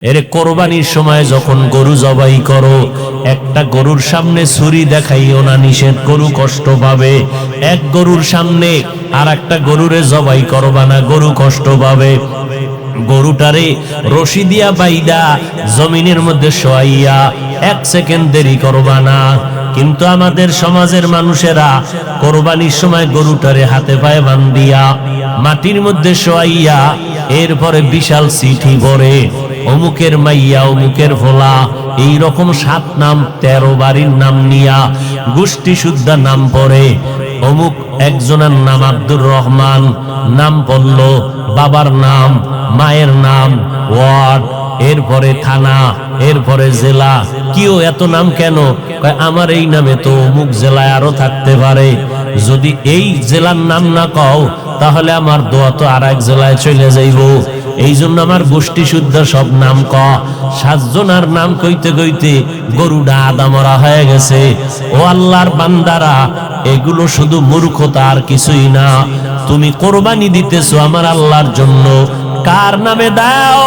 এরে কোরবানির সময় যখন গরু জবাই করো, একটা গরুর সামনে ছুরি দেখাইও না, নিষেধ, গরু কষ্ট পাবে। এক গরুর সামনে আর একটা গরুরে জবাই করবা না, গরু কষ্ট পাবে। গরুটারে রশি দিয়া বাইদা জমিনের মধ্যে শোয়াইয়া 1 সেকেন্ড দেরি করবা না। কিন্তু আমাদের সমাজের মানুষেরা কোরবানির সময় গরুটারে হাতে পায়ে বান্ধিয়া মাটির মধ্যে শোয়াইয়া এরপরে বিশাল চিঠি পড়ে, অমুকের মাইয়া, অমুকের ভোলা, এইরকম 7 নাম 13 বাড়ির নাম নিয়া গোষ্ঠী শুদ্ধা নাম পড়ে। অমুক একজনের নাম আব্দুর রহমান, নাম পড়ল, বাবার নাম, মায়ের নাম, ওয়ার্ড, এরপরে থানা, এরপরে জেলা। কিও এত নাম কেন? আমার এই নামে তো অমুক জেলায় আরো থাকতে পারে, যদি এই জেলার নাম না কও তাহলে আমার দোয়া তো আর এক জেলায় চলে যাইব। এই জন্য আমার গোষ্ঠী শুদ্ধ সব নাম ক। 7 জনের নাম কইতে কইতে গরুটা আদা মরা হয়ে গেছে। ও আল্লাহর বান্দারা, এগুলো শুধু মূর্খতা আর কিছুই না। তুমি কোরবানি দিতেছো আমার আল্লাহর জন্য, কার নামে দাও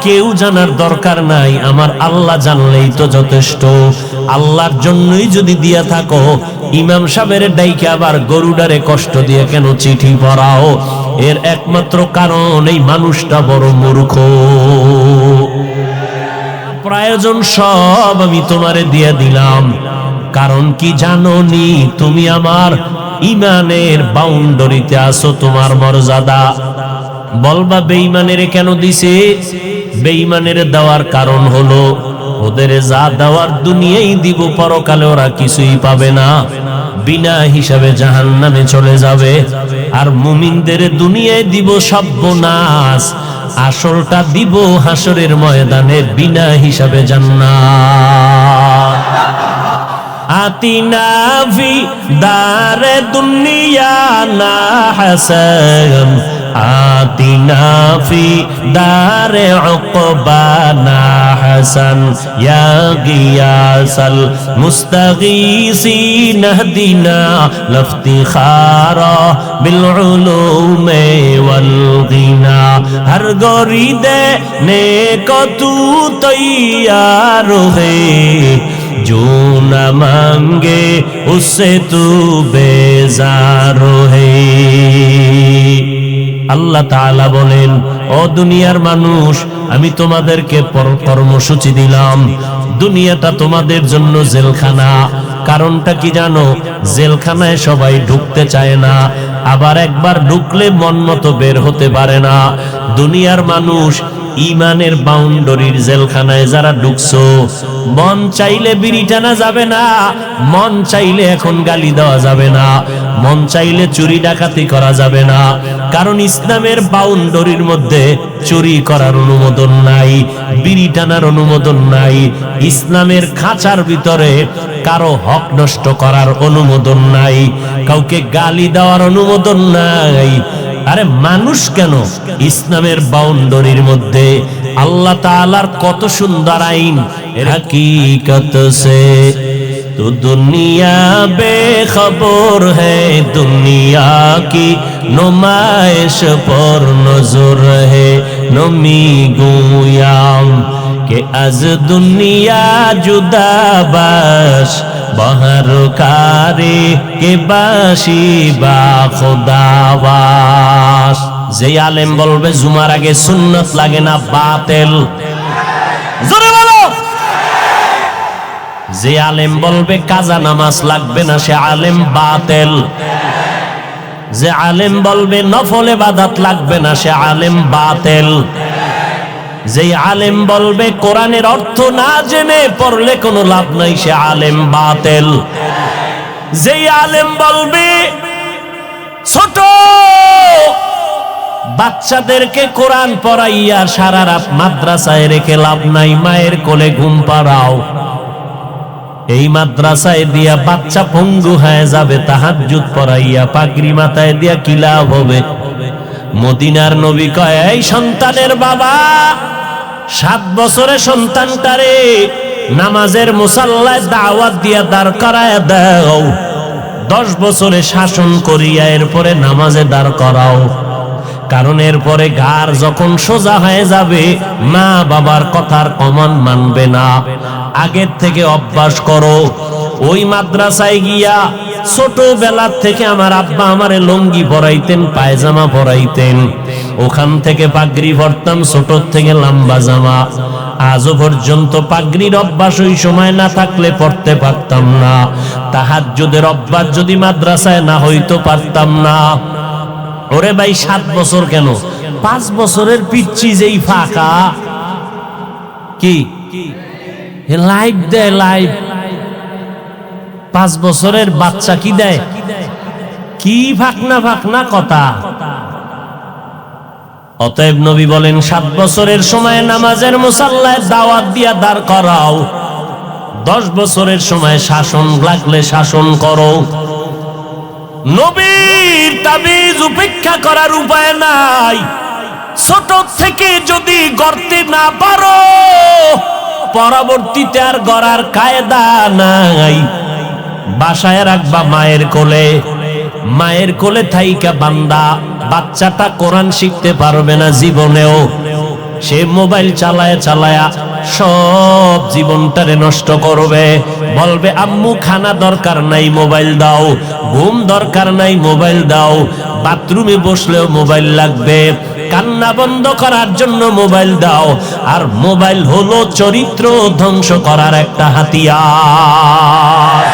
কেউ জানার দরকার নাই, আমার আল্লাহ জানলেই তো যথেষ্ট। আল্লাহর জন্যই যদি দিয়া থাকো, ইমাম সাহেবের ডাইকে আবার গরুডারে কষ্ট দিয়ে কেন চিঠি পড়াও? এর একমাত্র কারণ এই মানুষটা বড় মূর্খ। প্রয়োজন সব আমি তোমারে দিয়ে দিলাম, কারণ কি জানো নি? তুমি আমার ইমানের বাউন্ডারিতে আছো, তোমার মর্যাদা। বলবা বেঈমানের কেন দিছে? বেঈমানের দেওয়ার কারণ হলো ওদের যা দেওয়ার দুনিয়ায় দিব, পরকালে ওরা কিছুই পাবে না, বিনা হিসাবে জাহান্নামে চলে যাবে। আর মুমিনদের দুনিয়ায় দিব সর্বনাশ, আসলটা দিব হাসরের ময়দানে বিনা হিসাবে জান্নাত। আতিনা ফি দারে দুনিয়া না হাসান, আতিনা ফি দারে উকবানা হাসান, ইয়া গিয়াসাল মুস্তাগীসিন হদিনা লফতিখারা বিল উলুমে ওয়াল গিনা। হর গরিদে নেকো তু তৈয়ার হে, जो न मांगे उससे तू बेजार है। আল্লাহ তাআলা বলেন, ও দুনিয়ার মানুষ, আমি তোমাদেরকে কর্মসূচি দিলাম, দুনিয়াটা তোমাদের জন্য জেলখানা। কারণটা কি জানো? জেলখানায় সবাই ঢুকতে চায় না, আবার একবার ঢুকলে মন মতো বের হতে পারে না। দুনিয়ার মানুষ ইমানের বাউন্ডারির জেলখানায় যারা ঢুকছো, মন চাইলে বিড়ি টানা যাবে না, মন চাইলে এখন গালি দেওয়া যাবে না, মন চাইলে চুরি ডাকাতি করা যাবে না। কারণ ইসলামের বাউন্ডারির মধ্যে চুরি করার অনুমোদন নাই, বিড়ি টানার অনুমোদন নাই, ইসলামের খাঁচার ভিতরে কারো হক নষ্ট করার অনুমোদন নাই, কাউকে গালি দেওয়ার অনুমোদন নাই। আরে মানুষ কেন? ইসলামের বাউন্ডারির মধ্যে আল্লাহ তাআলার কত সুন্দর আইন। হकीकत से तो दुनिया बेखबर है, दुनिया की नुमाइश पर नजर है। नमी गुयाम के अज दुनिया जुदा बाश, बहर कारे के बाशी बा खुदावास। যে আলেম বলবে জুমার আগে সুন্নত লাগে না, বাতিল। জোরে বলো। যে আলেম বলবে কাজা নামাজ লাগবে না, সে আলেম বাতিল। যে আলেম বলবে নফল ইবাদত লাগবে না, সে আলেম বাতিল। যে আলেম বলবে কোরআনের অর্থ না জেনে পড়লে কোনো লাভ নাই, সে আলেম বাতিল। যে আলেম বলবে ছোট বাচ্চাদেরকে কোরআন পড়াইয়া সারা রাত মাদ্রাসায় রেখে লাভ নাই, মায়ের কোলে ঘুম পাড়াও, এই মাদ্রাসায় দিয়া বাচ্চা পঙ্গু হয়ে যাবে, তাহাজ্জুদ পড়াইয়া পাগড়ি মাথায় দিয়া কি লাভ হবে? মদিনার নবী কয়, এই সন্তানের বাবা, 7 বছরে সন্তানটারে নামাজের মুসাল্লায় দাওয়াত দিয়া দাঁড় করায় দাও, 10 বছরে শাসন করিয়া এরপরে নামাজে দাঁড় করাও। কারণ এরপরে ঘাড় যখন সোজা হয়ে যাবে মা বাবার কথার কমান মানবে না। আগের থেকে অভ্যাস করো। ওই মাদ্রাসায় গিয়া ছোটবেলা থেকে আমার আব্বা আমারে লুঙ্গি পরাইতেন, পায়জামা পরাইতেন, ওখান থেকে পাগড়ি পরতাম ছোট থেকে লম্বা জামা। আজও পর্যন্ত পাগড়ির অভ্যাস ওই সময় না থাকলে পড়তে পারতাম না। তাহাজ্জুদের অভ্যাস যদি মাদ্রাসায় না হইতো পারতাম না। ওরে ভাই 7 বছর কেন, 5 বছরের পিচ্ছি যেই ফাঁকা, কি লাইভ দেয়, লাইভ 5 বছরের বাচ্চা কি দেয়, কি ফাঁকনা ফাঁকনা কথা। অতএব নবী বলেন 7 বছরের সময় নামাজের মুসাল্লায় দাওয়াত দিয়া দাঁড় করাও, 10 বছরের সময় শাসন লাগলে শাসন করো। নবীর তাবিজ উপেক্ষা করার উপায় নাই। ছোট থেকে যদি গড়তে না পারো, পরবর্তীতে আর গড়ার কায়দা নাই। বাসায় রাখবা মায়ের কোলে, মায়ের কোলে থাইকা বান্দা বাচ্চাটা কোরআন শিখতে পারবে না জীবনেও। সে মোবাইল চালায়া চালায়া সব জীবনটারে নষ্ট করবে। বলবে আম্মু খানা দরকার নাই, মোবাইল দাও, ঘুম দরকার নাই, মোবাইল দাও, বাথরুমে বসলেও মোবাইল লাগবে, কান্না বন্ধ করার জন্য মোবাইল দাও। আর মোবাইল হলো চরিত্র ধ্বংস করার একটা হাতিয়ার।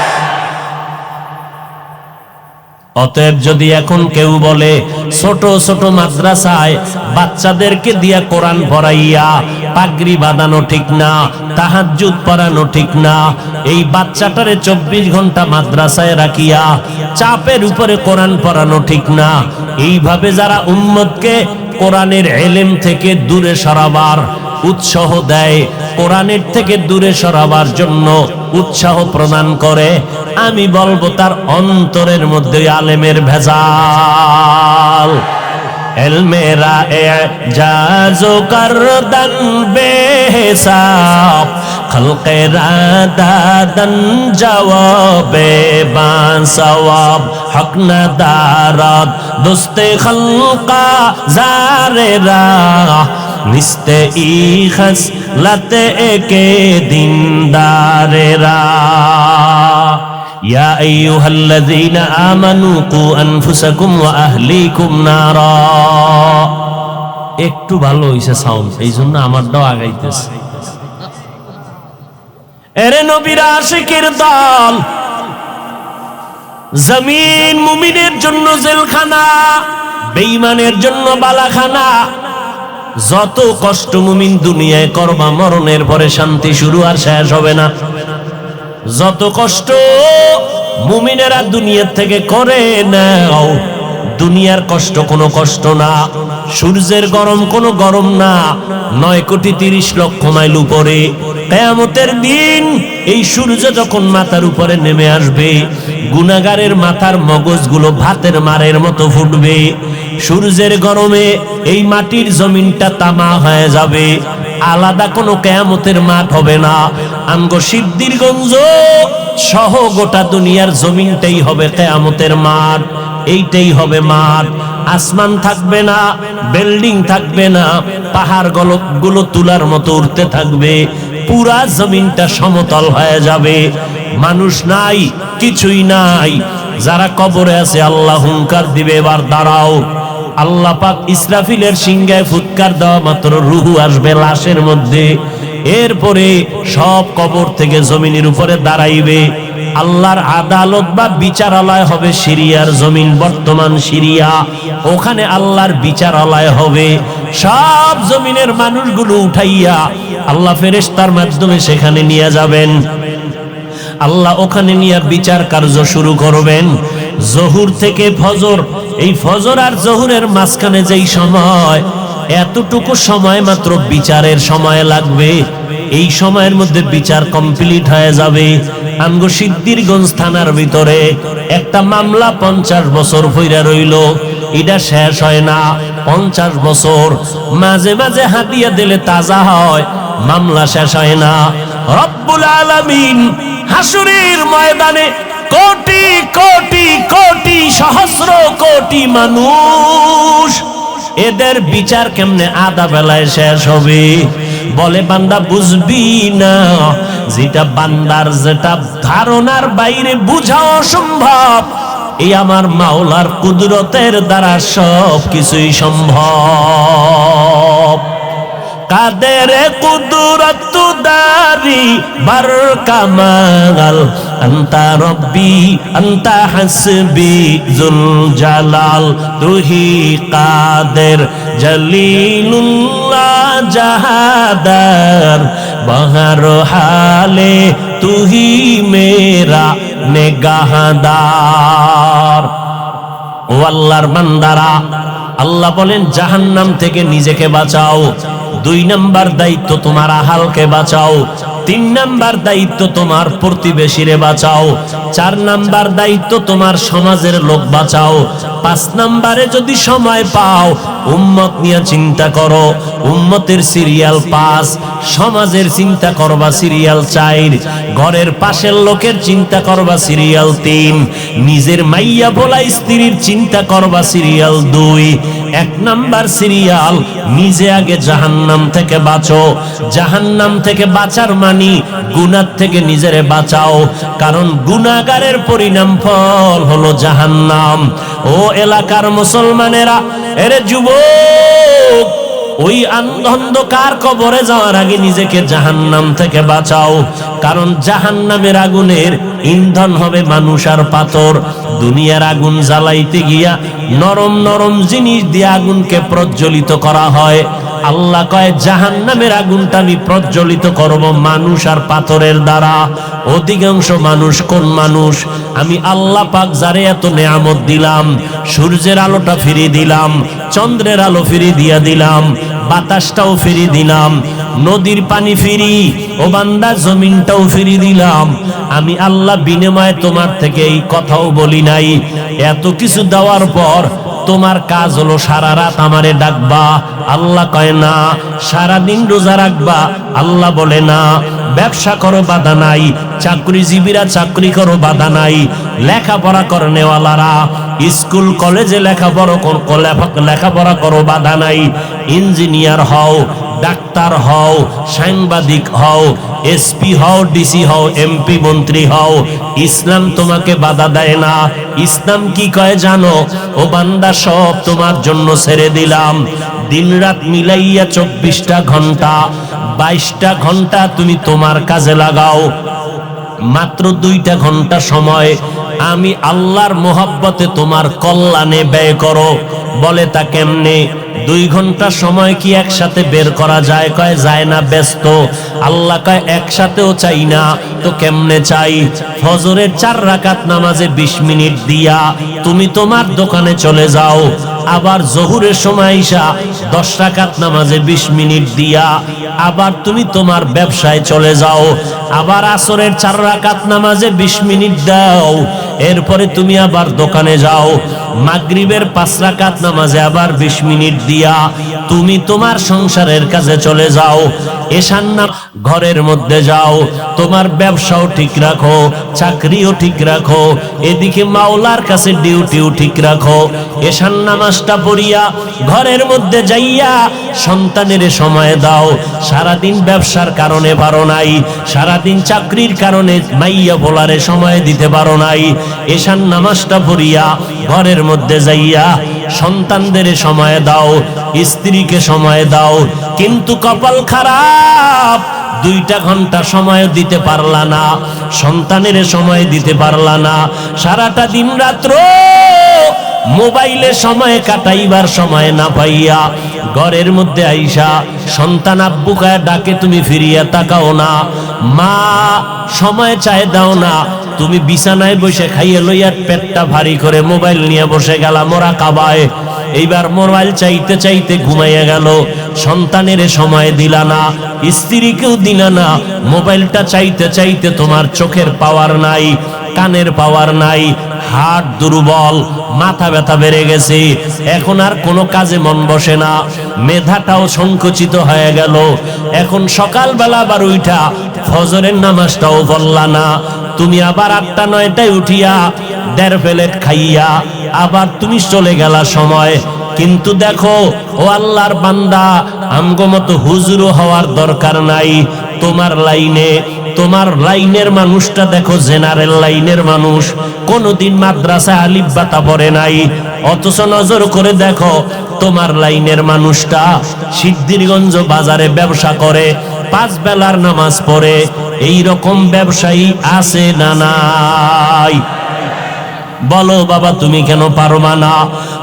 অতএব যদি এখন কেউ বলে ছোট ছোট মাদ্রাসায় বাচ্চাদেরকে দিয়া কোরআন পড়াইয়া পাগড়ি বাঁধানো ঠিক না, তাহাজ্জুদ পড়ানো ঠিক না, এই বাচ্চাটারে 24 ঘন্টা মাদ্রাসায় রাখিয়া চাপের উপরে কোরআন পড়ানো ঠিক না, এইভাবে যারা উম্মতকে কোরআনের ইলম থেকে দূরে সরাবার উৎসাহ দেয়, কোরআনের থেকে দূরে সরাবার জন্য উৎসাহ প্রদান করে, আমি বলবো তার অন্তরের মধ্যে আলেমের ভেজাল। এলমেরা এজাজো করদান বেহিসাব, খলকেরা দাদান জওয়াবে বাসওয়াব, হক না দারাত দোস্তে খলকা জারেরা, নিস্তে ই খসলতে একে দিনদারেরা। ইয়া আইয়ুহাল্লাযীনা আমানু কু আনফুসাকুম ওয়া আহলিকুম নারা। একটু ভালো হইছে সাউন্ড, এইজন্য আমারটাও আগাইতেছে। এরে নবীর আশিকের দল, জমিন মুমিনের জন্য জেলখানা, বেঈমানের জন্য বালাখানা। যত কষ্ট মুমিন দুনিয়ায় করবা, মরণের পরে শান্তি শুরু আর শেষ হবে না। যত কষ্ট মুমিনেরা দুনিয়ার থেকে করে নাও, দুনিয়ার কষ্ট কোনো কষ্ট না, সূর্যের গরম কোনো গরম না। 9,30,00,000 মাইল উপরে কিয়ামতের দিন এই সূর্য যখন মাথার উপরে নেমে আসবে, গুনাহগারের মাথার মগজগুলো ভাতের মারের মতো ফুটবে। সূর্যের গরমে এই মাটির জমিনটা তামা হয়ে যাবে, আলাদা কোনো কিয়ামতের মাঠ হবে না। আমগো সিদ্ধিরগঞ্জ সহ গোটা দুনিয়ার জমিনটাই হবে কিয়ামতের মাঠ। এইটাই হবে মাঠ। আসমান থাকবে না, বিল্ডিং থাকবে না, পাহাড় গুলো তুলার মতো উঠতে থাকবে, পুরা জমিনটা সমতল হয়ে যাবে। মানুষ নাই, কিছুই নাই। যারা কবরে আছে আল্লাহ হুঙ্কার দিবে, এবার দাঁড়াও। আল্লাহ পাক ইসরাফিলের সিংহায় ফুৎকার দেওয়া মাত্র রুহু আসবে লাশের মধ্যে। এরপরে সব কবর থেকে জমিনের উপরে দাঁড়াইবে। আল্লাহর আদালত বা বিচারালয় হবে সিরিয়ার জমিন, বর্তমান সিরিয়া। ওখানে আল্লাহর বিচারালয় হবে। সব জমিনের মানুষগুলো উঠাইয়া আল্লাহ ফেরেশতার মাধ্যমে সেখানে নিয়ে যাবেন। আল্লাহ ওখানে নিয়ে বিচার কার্য শুরু করবেন। জহুর থেকে ফজর, এই ফজর আর জহুরের মাঝখানে যেই সময়, এতটুকু সময় মাত্র বিচারের সময় লাগবে। এই সময়ের মধ্যে বিচার কমপ্লিট হয়ে যাবে। আমগো সিদ্ধিরগঞ্জ থানার ভিতরে একটা মামলা 50 বছর পইরা রইল, এটা শেষ হয় না। 50 বছর মাঝে মাঝে হাতিয়া দিলে তাজা হয়, মামলা শেষ হয় না। রব্বুল আলামিন হাসুরের ময়দানে কোটি কোটি কোটি সহস্র কোটি মানুষ এদের বিচার কেমনে আধা বেলায় শেষ হবে? বলে বান্দা বুঝবি না, যেটা বান্দার যেটা ধারণার বাইরে বুঝা অসম্ভব, এই আমার মাওলার কুদরতের দ্বারা সব কিছুই সম্ভব। কাদের কুদরত দারি বার কামাল, আন্তা রব্বি আন্তা হাসবি জুল জালাল, তুহি কাদের জলিলুল্লাহ জাহাদার, বহর হালে তুহি মেরা নেগাহদার। ও আল্লাহর বান্দারা, আল্লাহ বলেন জাহান্নাম থেকে নিজেকে বাঁচাও। 2 নাম্বার দায়িত্ব তোমার আহালকে বাঁচাও। 3 নাম্বার দায়িত্ব তোমার প্রতিবেশীরে বাঁচাও। 4 নাম্বার দায়িত্ব তোমার সমাজের লোক বাঁচাও। 5 নাম্বারে যদি সময় পাও উম্মত নিয়ে চিন্তা করো, উম্মতের সিরিয়াল 5, সমাজের চিন্তা করবা সিরিয়াল 4, ঘরের পাশের লোকের চিন্তা করবা সিরিয়াল 3, নিজের মাইয়া ভোলা স্ত্রীর চিন্তা করবা সিরিয়াল 2। 1 নাম্বার সিরিয়াল, নিজে আগে জাহান্নাম থেকে বাঁচো। জাহান্নাম থেকে বাঁচার মানি গুনাহ থেকে নিজেরে বাঁচাও, কারণ গুনাহগারের পরিণাম ফল হলো জাহান্নাম। ও এলাকার মুসলমানেরা, এরে যুবক, ওই অন্ধকার কবরে যাওয়ার আগে নিজেকে জাহান্নাম থেকে বাঁচাও, কারণ জাহান্নামের আগুনের ইন্ধন হবে মানুষ আর পাথর। দুনিয়ার আগুন জ্বালাইতে গিয়া নরম নরম জিনিস দিয়ে আগুনকে প্রজ্বলিত করা হয়। আল্লাহ কয় জাহান্নামের আগুনটা আমি প্রজ্বলিত করব মানুষ আর পাথরের দ্বারা। অধিকাংশ মানুষ কোন মানুষ? আমি আল্লাহ পাক যারে এত নেয়ামত দিলাম, সূর্যের আলোটা ফিরিয়ে দিলাম, চন্দ্রের আলো ফিরিয়ে দিয়া দিলাম, বাতাসটাও ফিরিয়ে দিলাম, নদীর পানি ফিরি, ও বান্দা জমিনটাও ফিরিয়ে দিলাম। আমি আল্লাহ বিনিময়ে তোমার থেকে এই কথাও বলি নাই। এত কিছু দেওয়ার পর তোমার কাজ হলো সারা রাত আমারে ডাকবা? আল্লাহ কয় না। সারাদিন রোজা রাখবা? আল্লাহ বলে না। ব্যবসা করো, বাধা নাই। চাকরিজীবীরা চাকরি করো, বাধা নাই। লেখাপড়া করনেওয়ালারা স্কুল কলেজে লেখাপড়া করো, বাধা নাই। ইঞ্জিনিয়ার হও, ডাক্তার হও, সাংবাদিক হও, এসপি হও, ডিসি হও, এমপি মন্ত্রী হও, ইসলাম তোমাকে বাধা দেয় না। ইসলাম কি কয় জানো? ও বান্দা, সব তোমার জন্য ছেড়ে দিলাম। দিন রাত মিলাইয়া 24টা ঘন্টা, 22টা ঘন্টা তুমি তোমার কাজে লাগাও। মাত্র 2টা ঘন্টা সময় আমি আল্লাহর মোহাব্বতে তোমার কল্যাণে ব্যয় করো। বলে তা কেমনে? 2 ঘন্টা সময় কি একসাথে বের করা যায়? কয় যায় না, ব্যস্ত। আল্লাহ কয় একসাথেও চাই না, তো কেমনে চাই? ফজরের 4 রাকাত নামাজে 20 মিনিট দিয়া তুমি তোমার দোকানে চলে যাও। আবার জোহরের সময় ঈশা 10 রাকাত নামাজে 20 মিনিট দিয়া আবার তুমি তোমার ব্যবসায় চলে যাও। আবার আসরের 4 রাকাত নামাজে 20 মিনিট দাও, এরপরে তুমি আবার দোকানে যাও। মাগরিবের 5 রাকাত নামাজে আবার 20 মিনিট দিয়া তুমি তোমার সংসারের কাজে চলে যাও। এশার নামাজ ঘরের মধ্যে যাও, তোমার ব্যবসাও ঠিক রাখো, চাকরিও ঠিক রাখো, এদিকে মাওলার কাছে ডিউটিও ঠিক রাখো। এশার নামাজটা পড়িয়া ঘরের মধ্যে যাইয়া সন্তানের সময় দাও। সারাদিন ব্যবসার কারণে পারো নাই, সারাদিন চাকরির কারণে মাইয়া ভোলারে সময় দিতে পারো নাই। এশার নামাজটা পড়িয়া ঘরের মধ্যে যাইয়া সন্তানদের সময় দাও, স্ত্রীকে সময় দাও। কিন্তু কপাল খারাপ, 2টা ঘন্টা সময় দিতে পারলা না, সন্তানের সময় দিতে পারলা না। সারাটা দিন রাত্র মোবাইলে সময় কাটাইবার সময় না পাইয়া ঘরের মধ্যে আইসা সন্তান আব্বু কায়া ডাকে, তুমি ফিরিয়া তাকাও না। মা সময় চায় দাও না, তুমি বিছানায় বসে খাইয়ে লইয়া পেটটা ভারী করে মোবাইল নিয়ে বসে গেলা মোরাকাবায়। এইবার মোবাইল চাইতে চাইতে ঘুমাইয়া গেল, সন্তানের সময় দিলা না, স্ত্রীকেও দিলা না। মোবাইলটা চাইতে চাইতে তোমার চোখের পাওয়ার নাই, কানের পাওয়ার নাই, হার্ট দুর্বল, মাথা ব্যথা বেড়ে গেছে, এখন আর কোনো কাজে মন বসে না, মেধাটাও সংকুচিত হয়ে গেল। এখন সকালবেলা আবার উঠা ফজরের নামাজটাও পড়লা না, তুমি আবার 8টা 9টায় উঠিয়া 1.5 প্লেট খাইয়া আবার তুমি চলে গেলা সময় কিন্তু দেখো ও আল্লাহর বান্দা, আমগো মতো হুজুরও হওয়ার দরকার নাই। তোমার লাইনের মানুষটা দেখো, জেনারেল লাইনের মানুষ, কোনদিন মাদ্রাসা আলিফ বাতা পড়ে নাই, অথচ নজর করে দেখো তোমার লাইনের মানুষটা সিদ্ধিরগঞ্জ বাজারে ব্যবসা করে, 5 বেলার নামাজ পড়ে। এই রকম ব্যবসায়ী আছে না নাই? বলো বাবা, তুমি কেন পারবা না?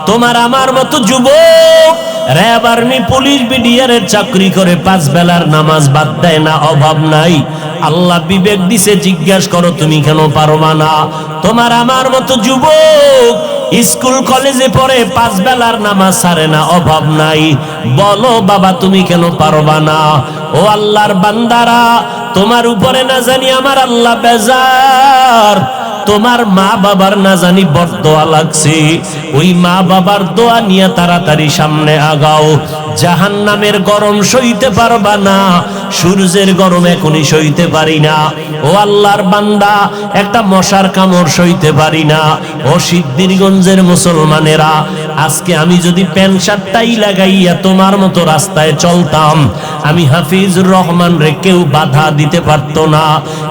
তোমার আমার মতো যুবক র‍্যাব, আর্মি, পুলিশ, বিডিআরের চাকরি করে 5 বেলার নামাজ বাদ দেয় না, অভাব নাই। আল্লাহ বিবেক দিছে, জিজ্ঞাসা করো তুমি কেন পারবা না? তোমার আমার মতো যুবক স্কুল কলেজে পড়ে 5 বেলার নামাজ ছাড়ে না, অভাব নাই। বলো বাবা, তুমি কেন পারবা না? ও আল্লাহর বান্দারা, তোমার উপরে না জানি আমার আল্লাহ বেজার, তোমার মা বাবার না জানি বরদোয়া লাগছে। ওই মা বাবার দোয়া নিয়ে তাড়াতাড়ি সামনে আগাও। জাহান্নামের গরম সইতে পারবা না, সূর্যের গরম এখনই সইতে পারি না। ও আল্লাহর বান্দা, একটা মশার কামড় সইতে পারি না। ও সিদ্ধিরগঞ্জের মুসলমানেরা, আজকে আমি যদি প্যান্ট শার্টটাই লাগাইয়া তোমার মতো রাস্তায় চলতাম, আমি হাফিজুর রহমান রে কেউ বাধা দিতে পারতো না।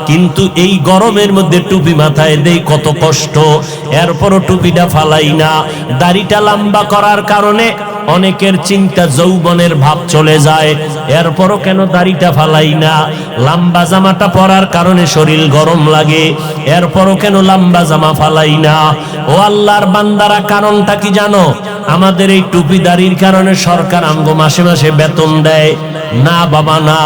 কিন্তু এই গরমের মধ্যে টুপি মাথায় দেই, কত কষ্ট, এরপরও টুপিটা ফালাই না। দাড়িটা লম্বা করার কারণে অনেকের চিন্তা যৌবনের ভাব চলে যায়, এরপরও কেন দাড়িটা ফালাই না? লম্বা জামাটা পরার কারণে শরীর গরম লাগে, এরপরও কেন লম্বা জামা ফালাই না? ও আল্লাহর বান্দারা, কারণটা কি জানো? আমাদের এই টুপি দাড়ির কারণে সরকার আমগো মাসে মাসে বেতন দেয় না বাবা, না,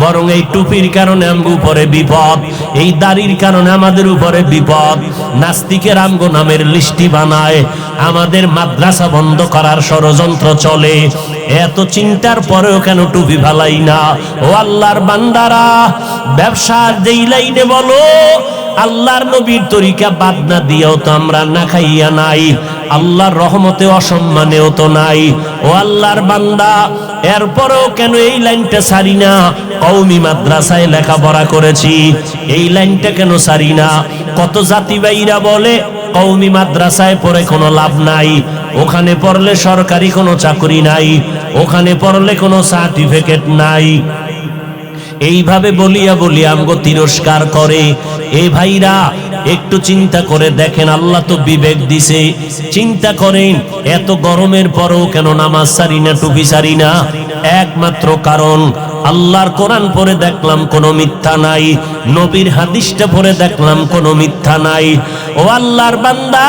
বরং এই টুপির কারণে আমগো উপরে বিপদ, এই দাড়ির কারণে আমাদের উপরে বিপদ। নাস্তিকের আমগো নামের লিস্টি বানায়, আমাদের মাদ্রাসা বন্ধ করার ষড়যন্ত্র চলে। এত চিন্তার পরেও কেন টুপি ফালাই না? ও আল্লাহর বান্দারা, ব্যবসার যেই লাইনে বলো, আল্লাহর নবীর তরিকা বাদ না দিয়েও তো আমরা না খাইয়া নাই, আল্লাহর রহমতে অসম্মানেও তো নাই। ও আল্লাহর বান্দা, এরপরেও কেন এই লাইনটা ছাড়ি না? কওমি মাদ্রাসায় লেখাপড়া করেছি, এই লাইনটা কেন ছাড়ি না? কত জাতি ভাইরা বলে কওমি মাদ্রাসায় পড়ে কোনো লাভ নাই, ওখানে পড়লে সরকারি কোনো চাকরি নাই, ওখানে পড়লে কোনো সার্টিফিকেট নাই। এইভাবে বলিয়া বলিয়া আমগো তিরস্কার করে। এই ভাইরা, একটু চিন্তা করে দেখেন, আল্লাহ তো বিবেক দিছে, চিন্তা করেন এত গরমের পরেও কেন নামাজ ছাড়ি না, টুপি ছাড়ি না? একমাত্র কারণ, আল্লাহর কোরআন পড়ে দেখলাম কোনো মিথ্যা নাই, নবীর হাদিসটা পড়ে দেখলাম কোনো মিথ্যা নাই। ও আল্লাহর বান্দা,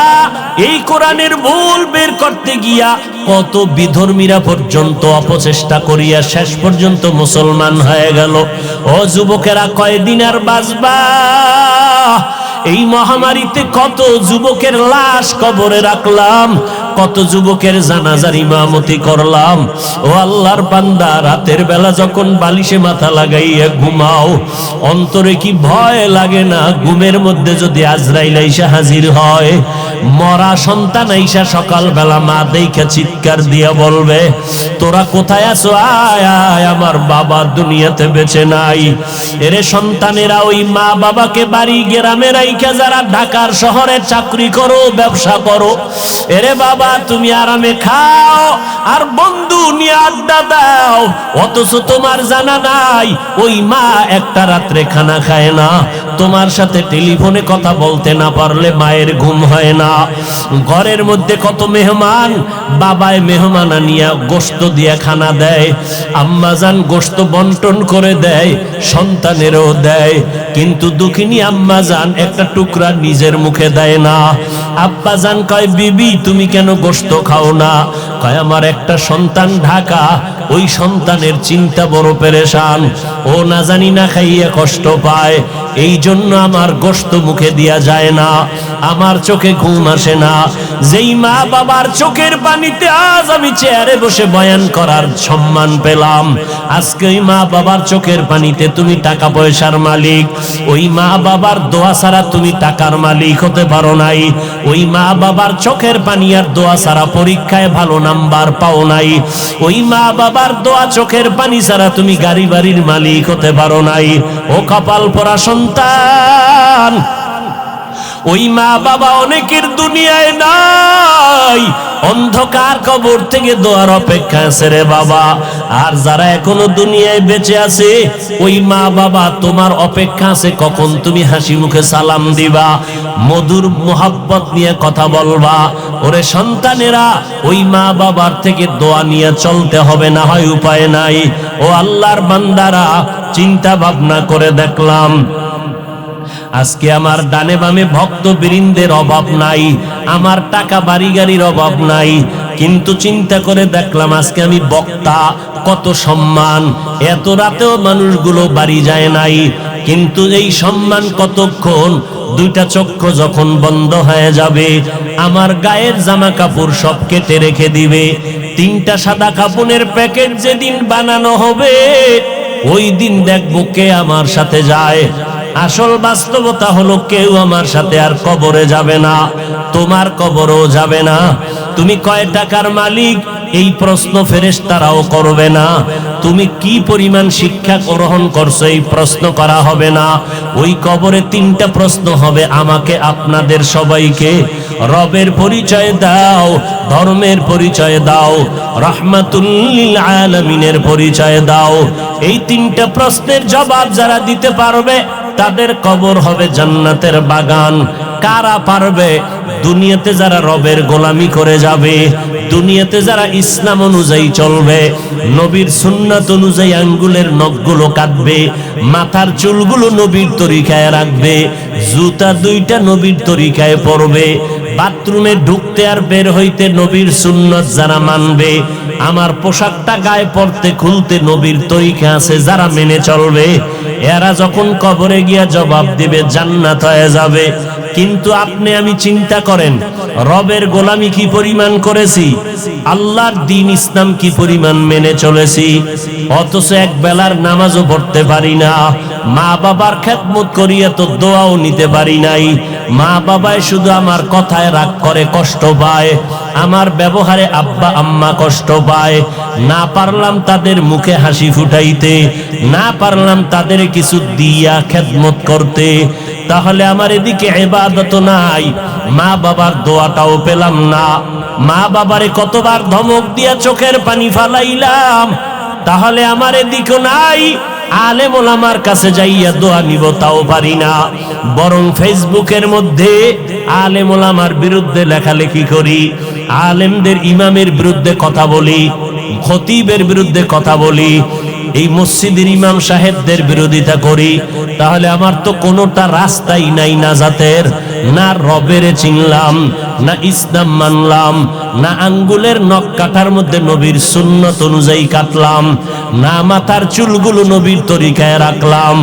এই কোরআনের ভুল বের করতে গিয়া কত বিধর্মীরা পর্যন্ত অপচেষ্টা করিয়া শেষ পর্যন্ত মুসলমান হয়ে গেল। ও যুবকেরা, কয়দিন আর বাঁচবা? এই মহামারীতে কত যুবকের লাশ কবরে রাখলাম, কত যুবকের জানাজার ইমামতি করলাম। ও আল্লাহর বান্দা, রাতের বেলা যখন বালিশে মাথা লাগাইয়া ঘুমাও, অন্তরে কি ভয় লাগে না? ঘুমের মধ্যে যদি আজরাইল আইসা হাজির হয়, মরা সন্তান আইসা সকাল বেলা মা দেইখা চিৎকার দিয়া বলবে, তোরা কোথায় আছো? আয় আয়, আমার বাবা দুনিয়াতে বেঁচে নাই। এরে সন্তানেরা, ওই মা বাবাকে বাড়ি গ্রামে রাইখা যারা ঢাকার শহরে চাকরি করো, ব্যবসা করো, এরে বাবা তুমি আরামে খাও আর বন্ধু নিয়ে আড্ডা দাও, অথচ তোমার জানা নাই ওই মা একটা রাত্রে খানা খায় না, তোমার সাথে টেলিফোনে কথা বলতে না পারলে মায়ের ঘুম হয় না। ঘরের মধ্যে কত মেহমান, বাবায় মেহমান আনিয়া গোশত দিয়া খানা দেয়, আম্মাজান গোশত বন্টন করে দেয়, সন্তানেরও দেয়, কিন্তু দুঃখিনী আম্মাজান একটা টুকরা নিজের মুখে দেয় না। আব্বাজান কয়, বিবি তুমি কেন গোশত খাও না? কয়, আমার একটা সন্তান ঢাকা, ওই সন্তানের চিন্তা বড় পেরেশান, ও না জানি না খাইয়া কষ্ট পায়, এই জন্য আমার গোশত মুখে দিয়া যায় না, আমার চোখে ঘুম আসে না। যেই মা বাবার চোখের পানিতে আজ আমি চেয়ারে বসে বয়ান করার সম্মান পেলাম, আজকে ওই মা বাবার চোখের পানিতে তুমি টাকা পয়সার মালিক, ওই মা বাবার দোয়া ছাড়া তুমি টাকার মালিক হতে পারো নাই, ওই মা বাবার চোখের পানি আর দোয়া ছাড়া পরীক্ষায় ভালো নাম্বার পাও নাই, ওই মা বাবার দোয়া চোখের পানি ছাড়া তুমি গাড়ি বাড়ির মালিক হতে পারো নাই। ও কপাল পোড়া সন্তান, ওই মা বাবা অনেকের দুনিয়ায় নাই, অন্ধকার কবর থেকে দোয়ার অপেক্ষা আছে রে বাবা। আর যারা এখনো দুনিয়ায় বেঁচে আছে, ওই মা বাবা তোমার অপেক্ষা আছে কখন তুমি হাসি মুখে সালাম দিবা, মধুর মোহাব্বত নিয়ে কথা বলবা। ওরে সন্তানেরা, ওই মা বাবার থেকে দোয়া নিয়ে চলতে হবে, না হয় উপায় নাই। ও আল্লাহর বান্দারা, চিন্তা ভাবনা করে দেখলাম আজকে আমার ডানে বামে ভক্ত বৃন্দের অভাব নাই, আমার টাকা বাড়ি গাড়ির অভাব নাই, কিন্তু চিন্তা করে দেখলাম আজকে আমি বক্তা, কত সম্মান। এত রাতেও মানুষগুলো বাড়ি যায় নাই, কিন্তু এই সম্মান কতক্ষণ? দুইটা চক্ষু যখন বন্ধ হয়ে যাবে, আমার গায়ের জামা কাপড় সব কেটে রেখে দিবে। তিনটা সাদা কাপড়ের প্যাকেট যেদিন বানানো হবে, ওই দিন দেখবো কে আমার সাথে যায়। আসল বাস্তবতা হলো কেউ আমার সাথে আর কবরে যাবে না, তোমার কবরও যাবে না। তুমি কয় টাকার মালিক, এই প্রশ্ন ফেরেশতারাও করবে না। তুমি কি পরিমাণ শিক্ষা গ্রহণ করছো, এই প্রশ্ন করা হবে না। ওই কবরে তিনটা প্রশ্ন হবে আমাকে, আপনাদের সবাইকে। রবের পরিচয় দাও, ধর্মের পরিচয় দাও, রাহমাতুল লিল আলামিনের পরিচয় দাও। এই তিনটা প্রশ্নের জবাব যারা দিতে পারবে, তাদের কবর হবে জান্নাতের বাগান। কারা পারবে? দুনিয়াতে যারা রবের গোলামি করে যাবে, দুনিয়াতে যারা ইসলাম অনুযায়ী চলবে, নবীর সুন্নাত অনুযায়ী আঙ্গুলের নখগুলো কাটবে, মাথার চুলগুলো নবীর তরিকায় রাখবে, জুতা দুইটা নবীর তরিকায় পরবে, বাথরুমে ঢুকতে আর বের হইতে নবীর সুন্নত যারা মানবে, আমার পোশাকটা গায়ে পরতে খুলতে নবীর তরিকা আছে যারা মেনে চলবে, এরা যখন কবরে গিয়া জবাব দিবে, জান্নাত হয়ে যাবে। কিন্তু আপনি আমি চিন্তা করেন, রবের গোলামি কি পরিমাণ করেছি, আল্লাহর দ্বীন ইসলাম কি পরিমাণ মেনে চলেছি, অথচ এক বেলার নামাজও পড়তে পারি না। মা বাবার খেদমত করিয়া তো দোয়াও নিতে পারি নাই। মা বাবায় শুধু আমার কথায় রাগ করে, কষ্ট পায়, আমার ব্যবহারে আব্বা আম্মা কষ্ট পায়। না পারলাম তাদের মুখে হাসি ফুটাইতে, না পারলাম তাদের কিছু দিয়া খেদমত করতে, তাহলে আমার এদিকে ইবাদত নাই, মা বাবার দোয়াটাও পেলাম না। মা বাবারে কতবার ধমক দিয়া চোখের পানি ফালাইলাম, তাহলে আমার এদিকে নাই। আলেম ওলামার কাছে যাইয়া দোয়া নিব, তাও পারি না। বরং ফেসবুকের মধ্যে আলেম ওলামার বিরুদ্ধে লেখালেখি করি, আলেমদের ইমামের বিরুদ্ধে কথা বলি, খতিবের বিরুদ্ধে কথা বলি, এই মসজিদের ইমাম সাহেবদের বিরোধিতা করি। তাহলে আমার তো কোনোটা রাস্তাই নাই নাজাতের। না রবের চিনলাম, না ইসলাম মানলাম, না আঙ্গুলের নখ কাটার মধ্যে নবীর সুন্নত অনুযায়ী কাটলাম, না মাথার চুলগুলো নবীর তরিকায় রাখলাম,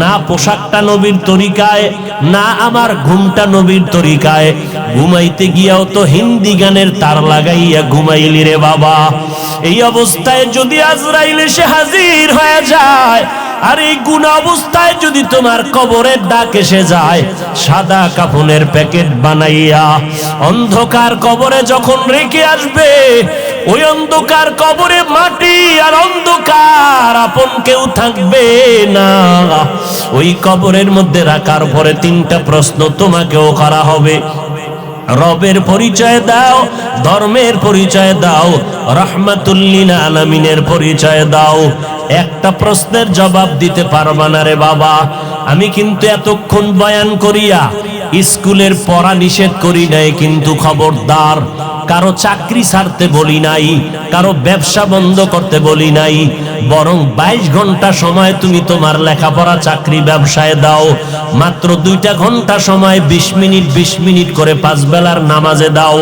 না পোশাকটা নবীর তরিকায়, না আমার ঘুমটা নবীর তরিকায়। ঘুমাইতে গিয়াও তো হিন্দি গানের তার লাগাইয়া ঘুমাইলি রে বাবা। এই অবস্থায় যদি আজরাইল এসে হাজির হয়ে যায়, আর এই গুনাহ অবস্থায় যদি তোমার কবরের ডাক এসে যায়, সাদা কাফনের প্যাকেট বানাইয়া অন্ধকার কবরে যখন রেখে আসবে, ওই অন্ধকার কবরে মাটি আর অন্ধকার, আপন কেউ থাকবে না। ওই কবরের মধ্যে রাখার পরে তিনটা প্রশ্ন তোমাকেও করা হবে। রবের পরিচয় দাও, ধর্মের পরিচয় দাও, রাহমাতুল লিল আলামিনের পরিচয় দাও। একটা প্রশ্নের জবাব দিতে পারবা না রে বাবা। আমি কিন্তু এতক্ষণ বয়ান করিয়া স্কুলের পড়া নিষেধ করি নাই, কিন্তু খবরদার, কারো চাকরি ছাড়তে বলি নাই, কারো ব্যবসা বন্ধ করতে বলি নাই। বরং 22 ঘন্টা সময় তুমি তোমার লেখাপড়া, চাকরি, ব্যবসায় দাও। মাত্র 2টা ঘন্টা সময় 20 মিনিট 20 মিনিট করে 5 বেলার নামাজে দাও।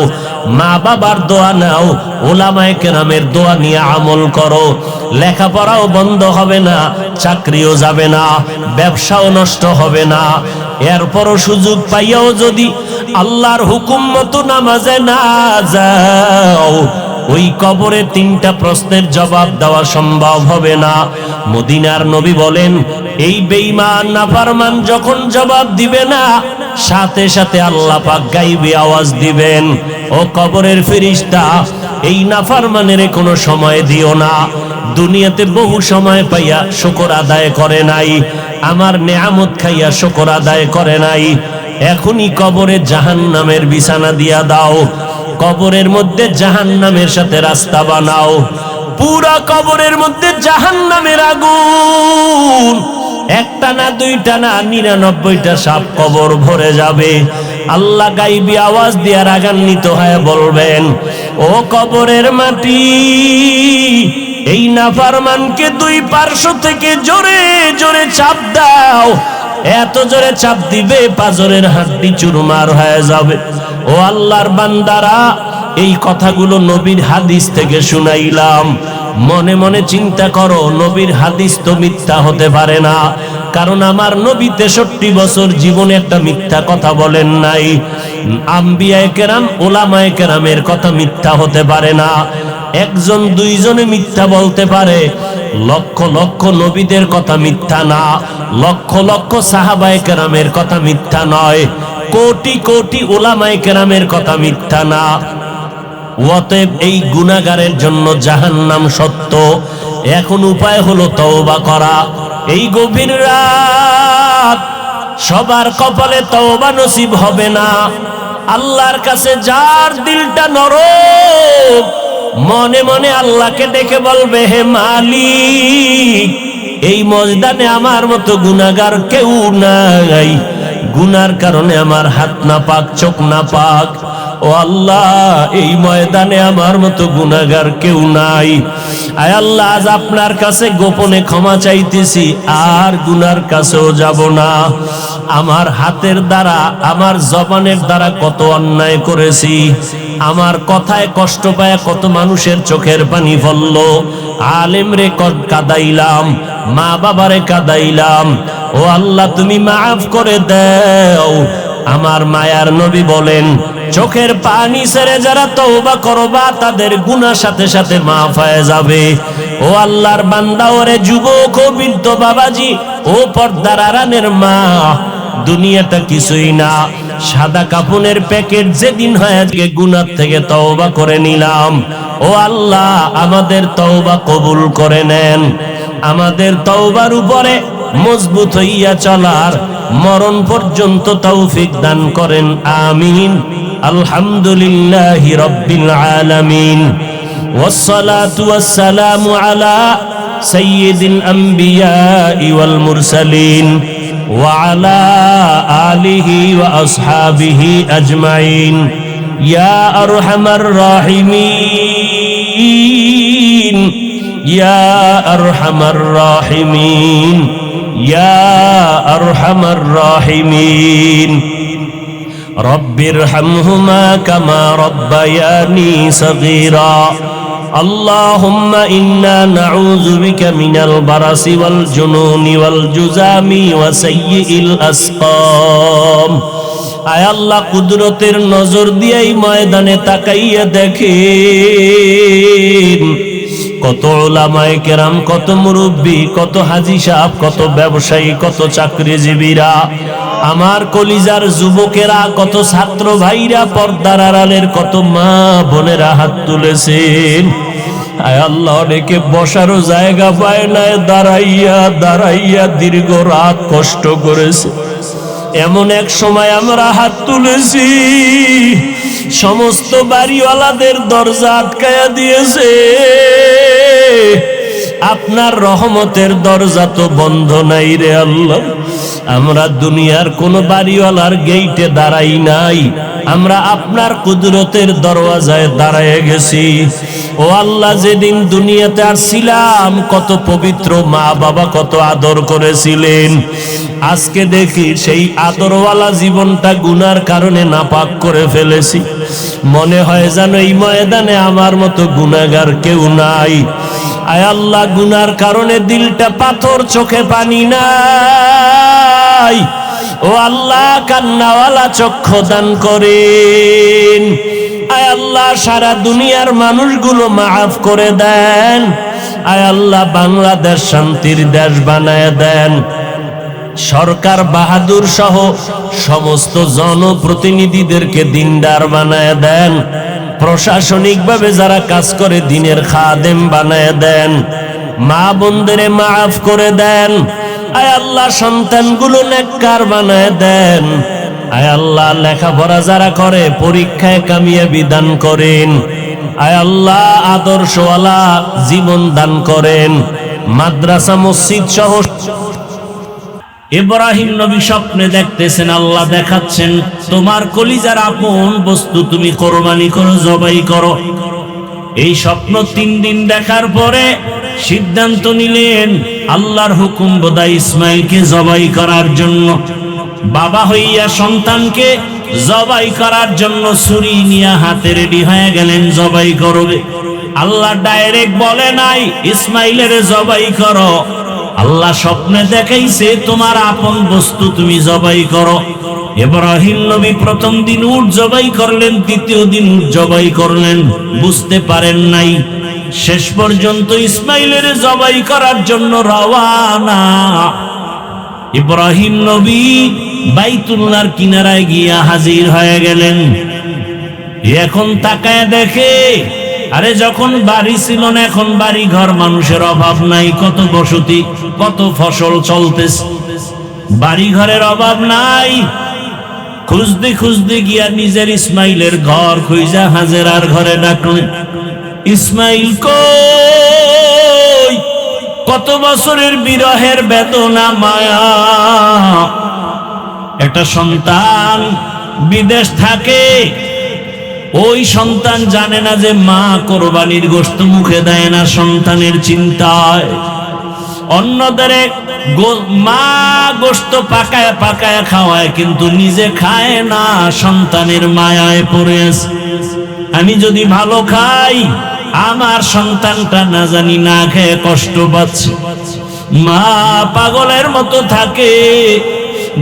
মা বাবার দোয়া নাও, ওলামায়ে কেরামের দোয়া নিয়ে আমল করো। লেখাপড়াও বন্ধ হবে না, চাকরিও যাবে না, ব্যবসাও নষ্ট হবে না। এরপরও সুযোগ পাইয়াও যদি আল্লাহর হুকুম মতো নামাজে না যাও, ওই কবরে 3টা প্রশ্নের জবাব দেওয়া সম্ভব হবে না। মদিনার নবী বলেন, এই বেঈমান নাফরমান যখন জবাব দিবে না, সাথে সাথে আল্লাহ পাক গায়বী আওয়াজ দিবেন, ও কবরের ফেরেশতা, এই নাফরমানের কোনো সময় দিও না। দুনিয়াতে বহু সময় পাইয়া শুকর আদায় করে নাই, আমার নেয়ামত খাইয়া শুকর আদায় করে নাই, এখনই কবরে জাহান্নামের বিছানা দিয়া দাও। কবরের মধ্যে জাহান্নামের সাথে রাস্তা বানাও, পুরা কবরের মধ্যে জাহান্নামের আগুন, একটা না দুইটা না 99টা সাপ কবর ভরে যাবে। আল্লাহ গাইবি আওয়াজ দিয়ে রাগান্বিত হয়ে বলবেন, ও কবরের মাটি, এই নাফরমানকে দুই পার্শ্ব থেকে জোরে জোরে চাপ দাও। এত জোরে চাপ দিবে পাজরের হাড্ডি চুরমার হয়ে যাবে। ও আল্লাহর বান্দারা, এই কথাগুলো নবীর হাদিস থেকে শুনাইলাম। মনে মনে চিন্তা করো, নবীর হাদিস তো মিথ্যা হতে পারে না, কারণ আমার নবী 63 বছর জীবনে একটা মিথ্যা কথা বলেন নাই। আম্বিয়ায়ে কেরাম, ওলামায়ে কেরামের কথা মিথ্যা হতে পারে না। একজন দুইজনে মিথ্যা বলতে পারে, লক্ষ লক্ষ নবীদের কথা মিথ্যা না, লক্ষ লক্ষ সাহাবায়ে কেরামের কথা মিথ্যা নয়, কোটি কোটি ওলামায়ে কেরামের কথা মিথ্যা না। অতএব এই গুনাহগারের জন্য জাহান্নাম সত্য। এখন উপায় হলো তওবা করা। এই গভীর রাত সবার কপালে তওবা নসিব হবে না। আল্লাহর কাছে যার দিলটা নরম, মনে মনে আল্লাহকে ডেকে বলবে, হে মালিক, এই ময়দানে আমার মতো গুনাহগার কেউ নাই, গুনার কারণে আমার হাত না পাক, চোখ না পাক। ও আল্লাহ, এই ময়দানে আমার মতো গুনাহগার কেউ নাই। আয় আল্লাহ, আজ আপনার কাছে গোপনে ক্ষমা চাইতেছি, আর গুনার কাছেও যাব না। আমার হাতের দ্বারা, আমার জবানের দ্বারা কত অন্যায় করেছি, আমার কথায় কষ্ট পায় কত মানুষের চোখের পানি ফলল, আলেম রে কাদাইলাম, মা বাবারে কাদাইলাম। ও আল্লাহ, তুমি মাফ করে দাও। আমার মায়ার নবী বলেন, চোখের পানি ছেড়ে যারা তওবা করবা, তাদের গুনাহ সাথে সাথে মাফ হয়ে যাবে। ও আল্লাহর বান্দা, ওরে যুবক ও বৃদ্ধ বাবাজি, ও পর্দার আড়ালের মা, দুনিয়াটা কিছুই না, সাদা কাপনের প্যাকেট। যেদিন হয় আজকে গুনাহ থেকে তওবা করে নিলাম। ও আল্লাহ, আমাদের তওবা কবুল করে নেন, আমাদের তওবার উপরে মজবুত হইয়া চলার মরণ পর্যন্ত তৌফিক দান করেন, আমিন। আলহামদুলিল্লাহি রাব্বিল আলামিন, ওয়াসসালাতু ওয়াসসালামু আলা সাইয়্যিদিল আমবিয়াই ওয়াল মুরসালিন ওয়া আলা আলিহি ওয়া আসহাবিহি আজমাইন। ইয়া আরহামার রাহিমিন, ইয়া আরহামার রাহিমিন, ইয়া আরহামার রাহিমিন। রব্বিরহামহুমা কামা রব্বায়ানি সগীরা। আল্লাহুম্মা ইন্না নাউযু বিকা মিনাল বারাসি ওয়াল জুনুনি ওয়াল জুজামি ওয়া সাইয়্যিল আসকাম। আয় আল্লাহ, কুদরতের নজর দিয়ে এই ময়দানে তাকাইয়া দেখেন, কত উলামায়ে কেরাম, কত মুরব্বী, কত হাজী সাহেব, কত ব্যবসায়ী, কত চাকরিজীবীরা, আমার কলিজার যুবকেরা, কত ছাত্র ভাইরা, পর্দার আড়ালের কত মা বোনেরা হাত তুলেছেন। আয় আল্লাহ, অনেকে বসারও জায়গা পায় না, দাঁড়াইয়া দাঁড়াইয়া দীর্ঘ রাত কষ্ট করেছে। এমন এক সময় আমরা হাত তুলেছি, সমস্ত বাড়িওয়ালাদের দরজা আটকায়া দিয়েছে। আপনার রহমতের দরজা তো বন্ধ নাই রে আল্লাহ। আমরা দুনিয়ার কোন বাড়িওয়ালার গেইটে দাঁড়াই নাই, আমরা আপনার কুদরতের দরওয়াজায় দাঁড়ায় গেছি। ও আল্লাহ, যেদিন দুনিয়াতে আসছিলাম কত পবিত্র মা বাবা কত আদর করেছিলেন, আজকে দেখি সেই আদরওয়ালা জীবনটা গুনার কারণে নাপাক করে ফেলেছি। মনে হয় যেন এই ময়দানে আমার মতো গুনাহগার কেউ নাই। আয় আল্লাহ, গুনার কারণে দিলটা পাথর, চোখে পানি নাই। ও আল্লাহ, কান্নাওয়ালা চক্ষু দান করেন। আয় আল্লাহ, সারা দুনিয়ার মানুষগুলো মাফ করে দেন। আয় আল্লাহ, বাংলাদেশ শান্তির দেশ বানায় দেন। সরকার বাহাদুর সহ সমস্ত জনপ্রতিনিধিদেরকে দিনদার বানায় দেন। প্রশাসনিকভাবে যারা কাজ করে দিনের খাদেম বানায় দেন। মা বোনদের মাফ করে দেন। আয় আল্লাহ, সন্তানগুলো নেককার বানায় দেন। আয় আল্লাহ লেখাপড়া যারা করে পরীক্ষায় কামিয়াবি দান করেন। আয় আল্লাহ আদর্শওয়ালা জীবন দান করেন। মাদ্রাসা মসজিদ সহ ইব্রাহিম নবী স্বপ্নে দেখতেছেন, আল্লাহ দেখাচ্ছেন তোমার কলিজার আপন বস্তু তুমি কোরবানি করো, জবাই করো। এই স্বপ্ন 3 দিন দেখার পরে সিদ্ধান্ত নিলেন আল্লাহর হুকুম বোধহয় ইসমাইলকে জবাই করার জন্য। বাবা হইয়া সন্তানকে জবাই করার জন্য ছুরি নিয়ে হাতে রেডি হয়ে গেলেন, জবাই করবে। আল্লাহ ডাইরেক্ট বলে নাই ইসমাইলের জবাই করো, আল্লাহ স্বপ্নে দেখাইছে তোমার আপন বস্তু তুমি জবাই করো। ইব্রাহিম নবী প্রথম দিন উট জবাই করলেন, দ্বিতীয় দিন উট জবাই করলেন, বুঝতে পারেন নাই। শেষ পর্যন্ত ইসমাইলের জবাই করার জন্য রওয়ানা। ইব্রাহিম নবী বাইতুল্লাহর কিনারায় গিয়া হাজির হয়ে গেলেন। এখন তাকায় দেখে, আরে যখন বাড়ি ছিল না এখন বাড়ি ঘর, মানুষের অভাব নাই, কত বসতি, কত ফসল চলতেছে, বাড়ি ঘরের অভাব নাই। খুঁজতে খুঁজতে গিয়া নিজের ইসমাইলের ঘর খুঁজা হাজেরার ঘরে ডাকলেন, ইসমাইল কই? কত বছরের বিরহের বেদনা মায়া, একটা সন্তান বিদেশ থাকে, ওই সন্তান জানে না যে মা কোরবানির গোশত মুখে দেয় না সন্তানের চিন্তায়। অন্যদের মা গোশত পাকায় পাকায় খাওয়ায়, কিন্তু নিজে খায় না, সন্তানের মায়ায় পড়ে আছে। আমি যদি ভালো খাই আমার সন্তানটা না জানি না খেয়ে কষ্ট পাচ্ছে। মা পাগলের মতো থাকে।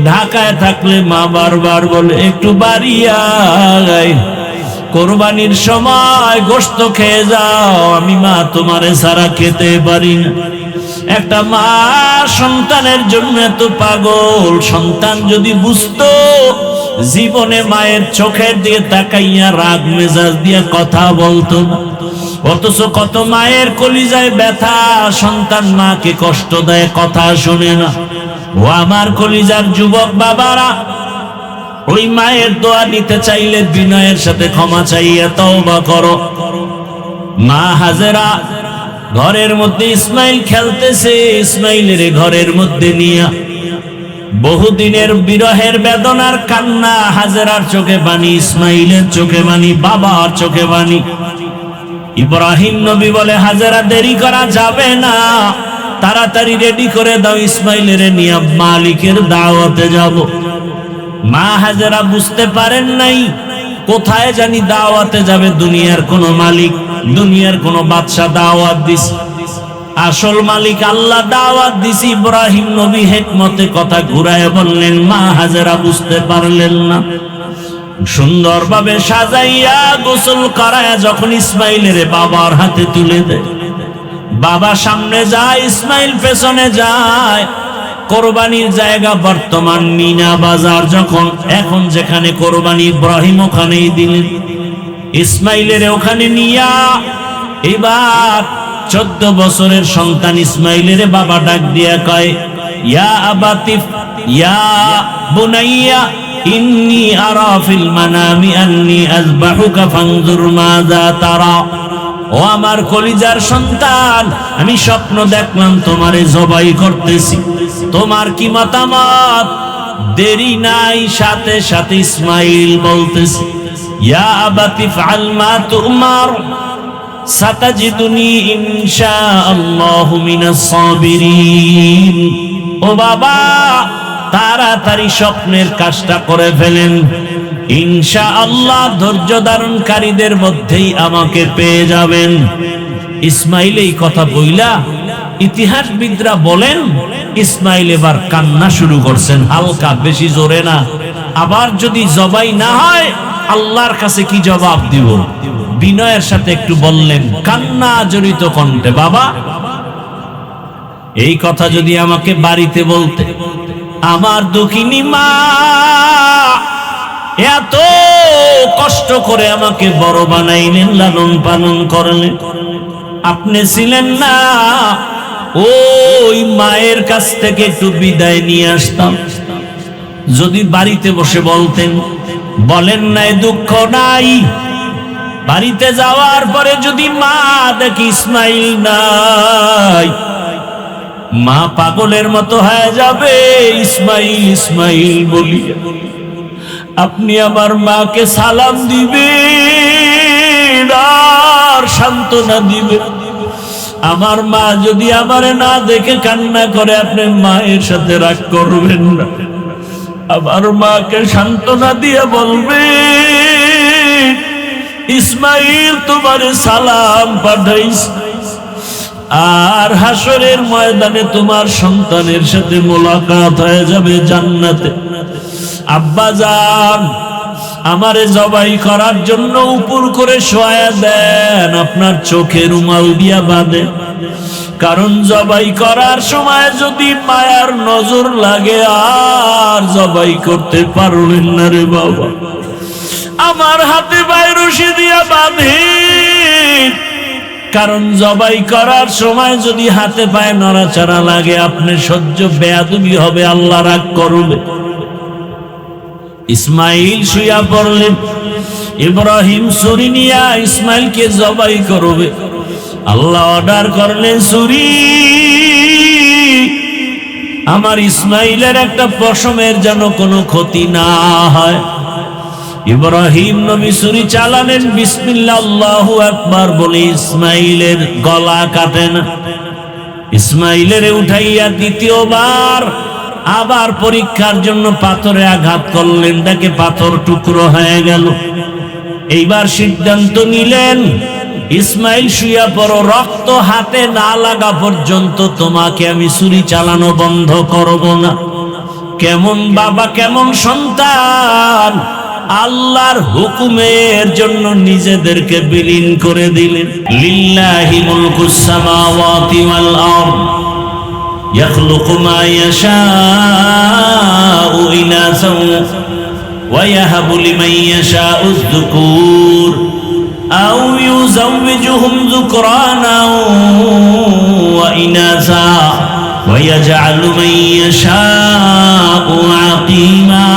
ঢাকায় থাকলে মা বারবার বলে একটু বাড়ি আয়, কোরবানির সময় গোশত খেয়ে যাও, আমি মা তোমারে ছাড়া খেতে পারি না। একটা মা সন্তানের জন্য এত পাগল। সন্তান যদি বুঝতো, জীবনে মায়ের চোখের দিকে তাকাইয়া রাগ মেজাজ দিয়ে কথা বলতো না। অথচ কত মায়ের কলিজায় ব্যথা, সন্তান মাকে কষ্ট দেয়, কথা শোনে না। ও আমার কলিজার যুবক বাবারা, ওই মায়ের দোয়া নিতে চাইলে বিনয়ের সাথে ক্ষমা চাইয়া তওবা করো। মা হাজেরা ঘরের মধ্যে ইসমাইল খেলতেছে, ইসমাইলের ঘরের মধ্যে নিয়া বহুদিনের বিরহের বেদনার কান্না, হাজেরার চোখে পানি, ইসমাইলের চোখে পানি, বাবার চোখে পানি। ইব্রাহিম নবী বলে, হাজেরা দেরি করা যাবে না, তাড়াতাড়ি রেডি করে দাও, ইসমাইলের নিয়ে মালিকের দাওয়াতে যাব। মা হাজেরা বুঝতে পারেন নাই কোথায় জানি দাওয়াতে যাবে, দুনিয়ার কোন মালিক, দুনিয়ার কোন বাদশা দাওয়াত দিস, আসল মালিক আল্লাহ দাওয়াত দিছি। ইব্রাহিম নবী হিকমতে কথা ঘুরায় বললেন, মা হাজেরা বুঝতে পারলেন না। সুন্দরভাবে সাজাইয়া গোসল করায়া যখন ইসমাইলের বাবার হাতে তুলে দেয়, বাবা সামনে যায়, ইসমাইল পেছনে যায়। কোরবানির জায়গা বর্তমান মিনা বাজার, যখন এখন যেখানে কোরবানি ইব্রাহিম ওখানেই দিলেন, ইসমাইলের ওখানে নিয়া এবার 14 বছরের সন্তান ইসমাইলের বাবা ডাক দিয়া কয়, ইয়া আবাতিফ ইয়া বুনাইয়া ইন্নী আরা ফিল মানামি আন্নী আযবাহুকা ফানজুর মাযা তারা। ও আমার কলিজার সন্তান, আমি স্বপ্ন দেখলাম তোমারে জবাই করতেছি, তোমার কি মতামত? দেরি নাই, সাথে সাথে ইসমাইল বলতেছে, ইয়া আবাতি ফাআল মা তুমার সাতাজিদুনি ইনশাআল্লাহু মিনাস সাবিরিন। ও বাবা, তাড়াতাড়ি স্বপ্নের কাজটা করে ফেলেন, ইনশাআল্লাহ ধৈর্য ধারণকারীদের মধ্যেই আমাকে পেয়ে যাবেন। ইসমাইল এই কথা বইলা, ইতিহাসবিদরা বলেন ইসমাইল এবার কান্না শুরু করছেন, হালকা, বেশি জোরে না। আবার যদি জবাই না হয় আল্লাহর কাছে কি জবাব দিব? বিনয়ের সাথে একটু বললেন কান্না জড়িত কণ্ঠে, বাবা এই কথা যদি আমাকে বাড়িতে বলতে, আমার দুঃখিনী মা এত কষ্ট করে আমাকে বড় বানাইলেন, লালন পালন করলেন, আপনি ছিলেন না, ওই মায়ের কাছ থেকে একটু বিদায় নিয়ে আসতাম, যদি বাড়িতে বসে বলতেন, বলেন নাই দুঃখ নাই, বাড়িতে যাওয়ার পরে যদি মা দেখি ইসমাইল নাই, মা পাগলের মতো হয়ে যাবে ইসমাইল ইসমাইল বলি। আপনি আমার মাকে সালাম দিবেন আর সান্ত্বনা দিবেন। আমার মা যদি আমারে না দেখে কান্না করে, আপনি মায়ের সাথে রাগ করবেন না, আমার মাকে সান্ত্বনা দিয়ে বলবেন ইসমাইল তোমারে সালাম পাঠাইস। আর হাসরের ময়দানে তোমার সন্তানের সাথে মোলাকাত হয়ে যাবে জান্নাতে। আব্বা জান, আমারে জবাই করার জন্য উপর করে শোয়া দেন, আপনার চোখে রুমাল দিয়া বাঁধে, কারণ জবাই করার সময় যদি মায়ার নজর লাগে আর জবাই করতে পারবেন না রে বাবা। আমার হাতে পায়ে রশি দিয়া বাঁধে, কারণ জবাই করার সময় যদি হাতে পায়ে নড়াচড়া লাগে আপনি সহ্য বেয়াদবি হবে, আল্লাহ রাগ করবে। ইসমাইল শুয়া পড়লেন, ইব্রাহিম ছুরি নিয়া ইসমাইলকে জবাই করবে। আল্লাহ অর্ডার করলেন ছুরি, আমার ইসমাইলের একটা পশমের যেন কোনো ক্ষতি না হয়। ইব্রাহিম নবী ছুরি চালালেন, বিসমিল্লাহ আল্লাহু আকবার বলে ইসমাইলের গলা কাটেন। ইসমাইলের উঠাইয়া দ্বিতীয়বার আবার পরীক্ষার জন্য পাথরে আঘাত করলেন, দেখে পাথর টুকরো হয়ে গেল। এইবার সিদ্ধান্ত নিলেন, ইসমাইল শুয়া পড়ো, রক্ত হাতে না লাগা পর্যন্ত তোমাকে আমি ছুরি চালানো বন্ধ করব না। কেমন বাবা কেমন সন্তান, আল্লাহর হুকুমের জন্য নিজেদেরকে বিলীন করে দিলেন। লিল্লাহি মুলকুস সামাওয়াতি ওয়াল আরদ ইয়াখলুকু মা ইয়াশাউ ইনাসাও ওয়া ইয়াহাবু লিমান ইয়াশাউ যুকুর আও ইউযাওবিজুহুম যুকরানা ওয়া ইনাসা ওয়া ইয়াজআলু মান ইয়াশাউ আকিমা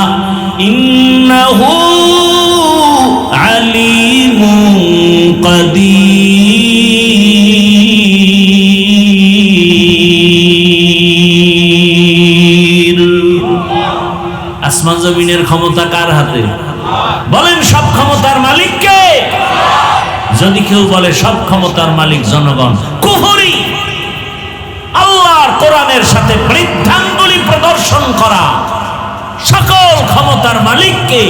ইন্নাহু আলিমুন কাদির। আসমান জমিনের ক্ষমতা কার হাতে? বলেন সব ক্ষমতার মালিক কে? যদি কেউ বলে সব ক্ষমতার মালিক জনগণ, কুফরি। আল্লাহর কোরআনের সাথে বৃদ্ধাঙ্গুলি প্রদর্শন করা। সকল ক্ষমতার মালিক কে?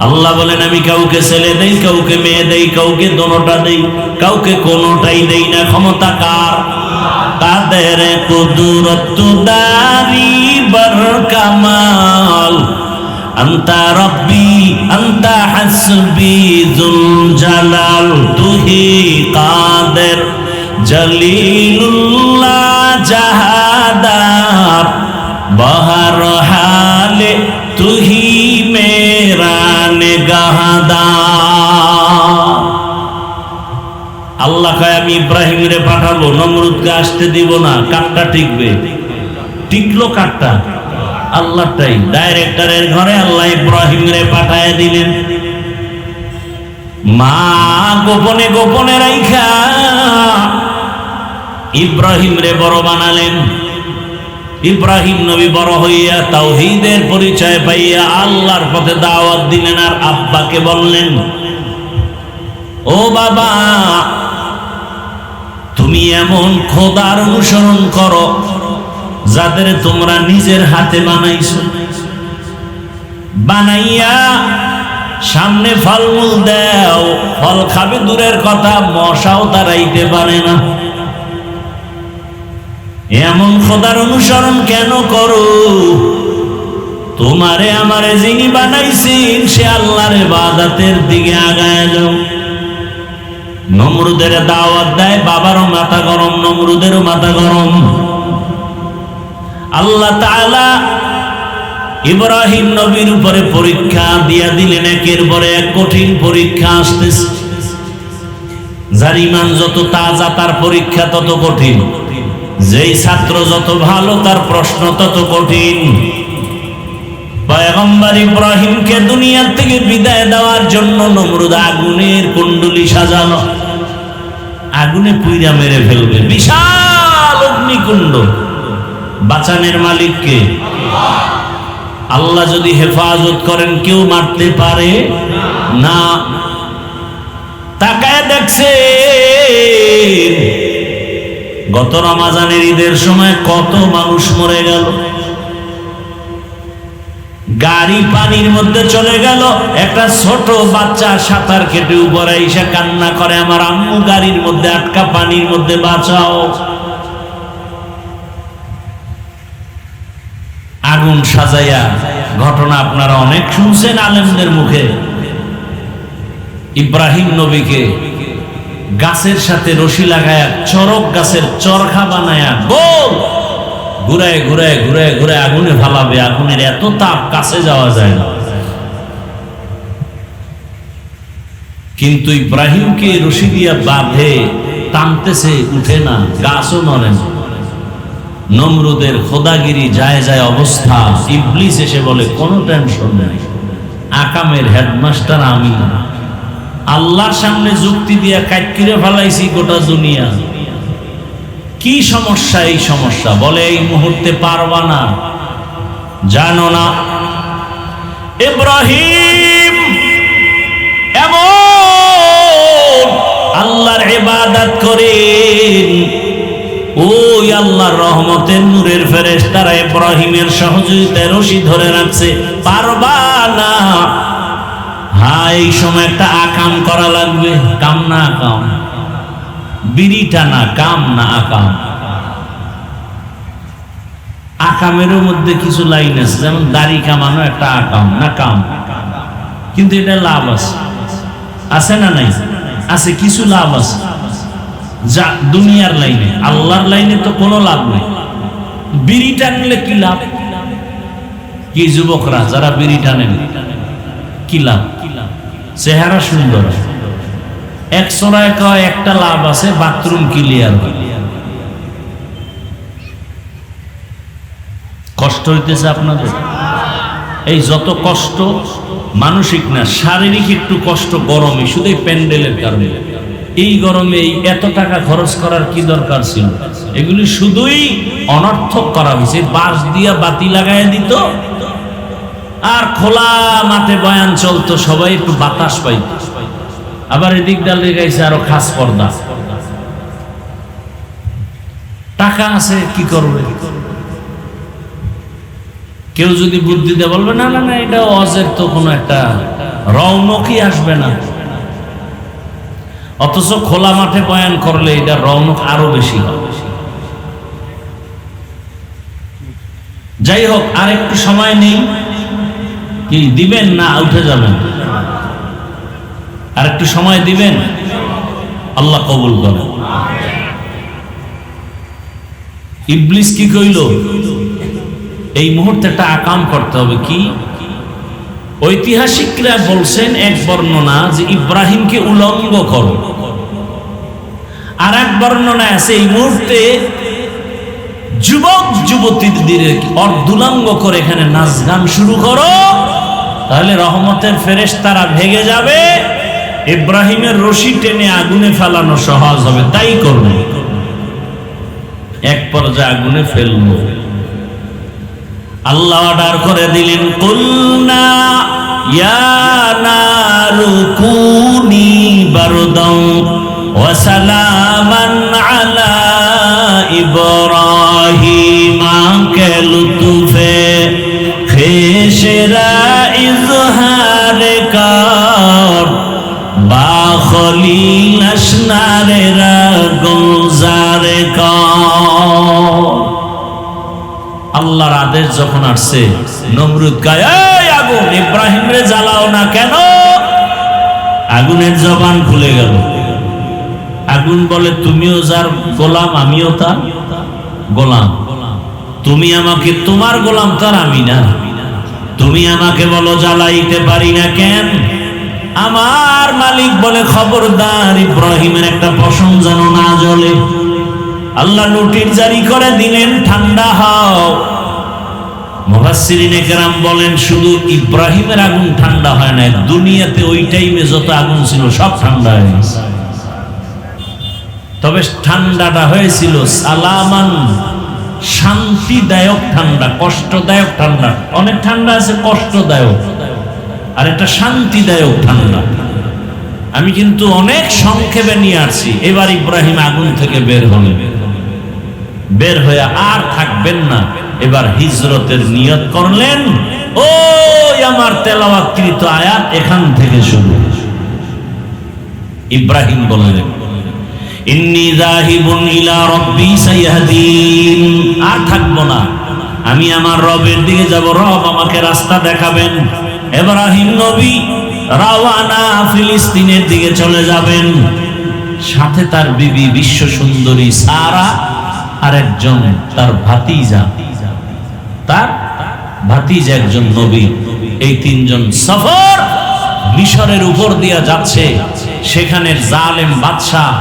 আল্লাহ বলেন আমি কাউকে ছেলে দেই, কাউকে মেয়ে দেই, কাউকে দোনোটা দেই, কাউকে কোনোটাই দেই না। ক্ষমতা কার? তাদের কুদরত দারি বর কামাল আন্তা রব্বি আন্তা হাসবি যুল জালাল তুহি কাদের জলিলুল্লাহ জাহাদার বহর হালে তুহি মেরা নিগাহদার। আল্লাহ কয় আমি ইব্রাহিম রে পাঠাবো, নমরুদকে আসতে দিব না। কাঠটা টিকবে? টিকলো কাঠটা? আল্লাহটাই। ডাইরেক্টরের ঘরে আল্লাহ ইব্রাহিম রে পাঠায় দিলেন। মা গোপনে গোপনে রাইখা ইব্রাহিম রে বড় বানালেন। ইব্রাহিম নবী বড় হইয়া তাওহীদের পরিচয় পাইয়া আল্লাহর পথে দাওয়াত দিলেন। আর আব্বাকে বললেন, ও বাবা, তুমি এমন খোদার অনুসরণ করো যাদের তোমরা নিজের হাতে বানাইছো, বানাইয়া সামনে ফলমূল দাও, ফল খাবে দূরের কথা, মশাও তাড়াইতে পারে না। এমন খোদার অনুসরণ কেন করো? তোমারে আমারে যিনি বানাইছেন সে আল্লাহর ইবাদতের দিকে আগায় যাও। নমরুদের দাওয়াত দেয়, বাবারও মাথা গরম, নমরুদেরও মাথা গরম। আল্লাহ তাআলা ইব্রাহিম নবীর উপরে পরীক্ষা দিয়া দিলেন, একের পরে এক কঠিন পরীক্ষা আসতেছে। যার ঈমান যত তাজা তার পরীক্ষা তত কঠিন। যেই ছাত্র যত ভালো তার প্রশ্ন তত কঠিন। পয়গম্বর ইব্রাহিমকে দুনিয়া থেকে বিদায় দেওয়ার জন্য নমরুদ আগুনের কুণ্ডলী সাজানো, আগুনে পুইরা মেরে ফেলবে, বিশাল অগ্নিকুণ্ড। বাঁচানের মালিক কে? আল্লাহ যদি হেফাজত করেন কেউ মারতে পারে না। তাকায় দেখছে গত রমজানের ঈদের সময় কত মানুষ মরে গেল। গাড়ি পানির মধ্যে চলে গেল, একটা ছোট বাচ্চা সাঁতার কেটে উপরে এসে কান্না করে, আমার আম্মু গাড়ির মধ্যে আটকা, পানির মধ্যে বাঁচাও। আগুন সাজাইয়া ঘটনা আপনারা অনেক শুনছেন আলেমদের মুখে। ইব্রাহিম নবীকে গাছের সাথে রশি লাগায়া চরক গাছের চরখা বানায়া গোল ঘুরায় ঘুরায় ঘুরায় ঘুরায় আগুনে ফালাবে। আগুনের এত তাপ, কাছে যাওয়া যায় না। কিন্তু ইব্রাহিমকে রশি দিয়া বাঁধে টানতেছে, উঠে না, গাছও নড়ে না। নমরুদের খোদাগিরি যায় যায় অবস্থা। ইবলিস এসে বলে কোনো টেনশন নেই, আকামের হেডমাস্টার আমি, আল্লাহর সামনে যুক্তি দিয়া কাটকিরে ফেলাইছি গোটা দুনিয়া। কি সমস্যা? এই সমস্যা বলে এই মুহূর্তে পারবা না, জানো না ইব্রাহিম এমন আল্লাহর ইবাদত করেন, ওই আল্লাহর রহমতের নূরের ফেরেশতারা ইব্রাহিমের সহযোগিতায় রশি ধরে রাখছে, পারবা না। হ্যাঁ, এই সময় একটা আকাম করা লাগবে। কাম না আকাম, বিড়ি টানা কাম না আকাম। আকামেরও মধ্যে কিছু লাইন আছে, যেমন দাড়ি কামানো একটা আকাম না কাম, কিন্তু এটা লাভ আছে, আছে না নাই? আছে, কিছু লাভ আছে। যা দুনিয়ার লাইনে, আল্লাহর লাইনে তো কোনো লাভ নেই। বিড়ি টানলে কি লাভ? কি যুবকরা যারা বিড়ি টানেন কি লাভ? চেহারা সুন্দর, একশোরায় কয় একটা লাভ আছে, বাথরুম ক্লিয়ার। কষ্ট হইতেছে আপনাদের? এই যত কষ্ট মানসিক না, শারীরিক একটু কষ্ট গরমে, শুধু প্যান্ডেলের কারণে। এই গরমে এই এত টাকা খরচ করার কি দরকার ছিল? এগুলি শুধুই অনর্থক করা হয়েছে। বাঁশ দিয়া বাতি লাগাই দিত আর খোলা মাঠে বয়ান চলতো, সবাই একটু বাতাস পাইত। আবার এদিক ডাল রেখাইছে আরো খাস পর্দা। টাকা আছে, কি করবে? কেউ যদি বুদ্ধি দেয় বলবে না না না, এটা অজের তো কোনো একটা রৌনকই আসবে না। অথচ খোলা মাঠে বয়ান করলে এটা রৌনক আরো বেশি হবে। যাই হোক, আর একটু সময় নেই। কি দিবেন না উঠে যাবেন? আর একটু সময় দিবেন, আল্লাহ কবুল করেন। ইবলিস কি কইল? এই মুহূর্তে একটা আকাম করতে হবে। কি? ঐতিহাসিকরা বলছেন এক বর্ণনা যে ইব্রাহিমকে উলঙ্গ করো, আর এক বর্ণনা আছে এই মুহূর্তে যুবক যুবতীদের অর্ধুলঙ্গ করে এখানে নাচ গান শুরু করো, তাহলে রহমতের ফেরেশতারা ভেগে যাবে, ইব্রাহিমের রশি টেনে আগুনে ফেলানো সহজ হবে। তাই করবে। এক পর্যায়ে আগুনে ফেলবো। আল্লাহ অর্ডার করে দিলেন, কুলনা ইয়া নারু কুনি বারদাও ওয়া সালামান আলা ইব্রাহিম। কে লুতুফে খেশরা ইজহার কার বা খলিল আসনারে রা গুলজার কার। আল্লাহর আদেশ যখন আসছে, নমরুদ গায় এই আগুন, ইব্রাহিম রে জ্বালাও না কেন? আগুনের জবান খুলে গেল। আগুন বলে, তুমিও যার গোলাম আমিও তার গোলাম। তুমি আমাকে তোমার গোলাম তার আমি না। তুমি আমাকে বলো জ্বালাইতে পারি না কেন? আমার মালিক বলে খবরদার, ইব্রাহিমের একটা পশম যেন না জ্বলে। আল্লাহ নোটিশ জারি করে দিলেন, ঠান্ডা হও। মুফাসসিরিনে কেরাম বলেন শুধু ইব্রাহিমের আগুন ঠান্ডা হয় না, দুনিয়াতে ওই টাইমে যত আগুন ছিল সব ঠান্ডা হয়ে গেছে। তবে ঠান্ডাটা হয়েছিল সালামান, শান্তিদায়ক ঠান্ডা, কষ্টদায়ক ঠান্ডা। অনেক ঠান্ডা আছে কষ্টদায়ক, আর একটা শান্তিদায়ক ঠান্ডা। আমি কিন্তু অনেক সংক্ষেপে নিয়ে আসছি। এবার ইব্রাহিম আগুন থেকে বের হলেন, বের হয়ে আর থাকবেন না, এবার হিজরতের নিয়ত করলেন। ওই আমার তেলাওয়াতকৃত আয়াত এখান থেকে শুরু। ইব্রাহিম বললেন, ইন্নী যাহিবুন ইলা রাব্বি সাইয়াহদিন, আর থাকবো না, আমি আমার রবের দিকে যাব, রব আমাকে রাস্তা দেখাবেন। ইব্রাহিম নবী রওয়ানা ফিলিস্তিনের দিকে চলে যাবেন। সাথে তার বিবি বিশ্ব সুন্দরী সারা, আর একজন তার ভাতিজা, তার ভাতিজা একজন নবী। এই তিনজন সফর মিশরের উপর দিয়া যাচ্ছে। সেখানের জালেম বাদশাহ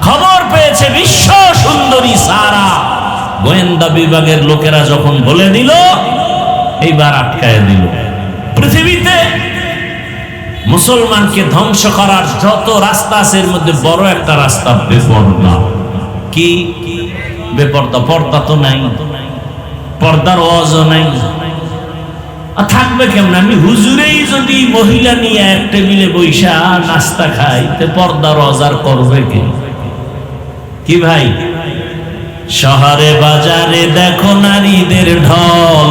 খবর পেয়েছে বিশ্ব সুন্দরী সারা। গোয়েন্দা বিভাগের লোকেরা যখন বলে দিল, এইবার আটকায় দিল। পৃথিবীতে মুসলমানকে ধ্বংস করার যত রাস্তা আছে এর মধ্যে বড় একটা রাস্তা বেপর্দা। কি বেপর্দা? পর্দা তো নাই, পর্দার ওয়াজও নাই। থাকবে কেমন? আমি হুজুরেই যদি মহিলা নিয়ে এক টেবিলে বৈশা নাস্তা খাই, তে পর্দার ওয়াজ করবে কে? কি ভাই? শহরে বাজারে দেখো নারীদের ঢল,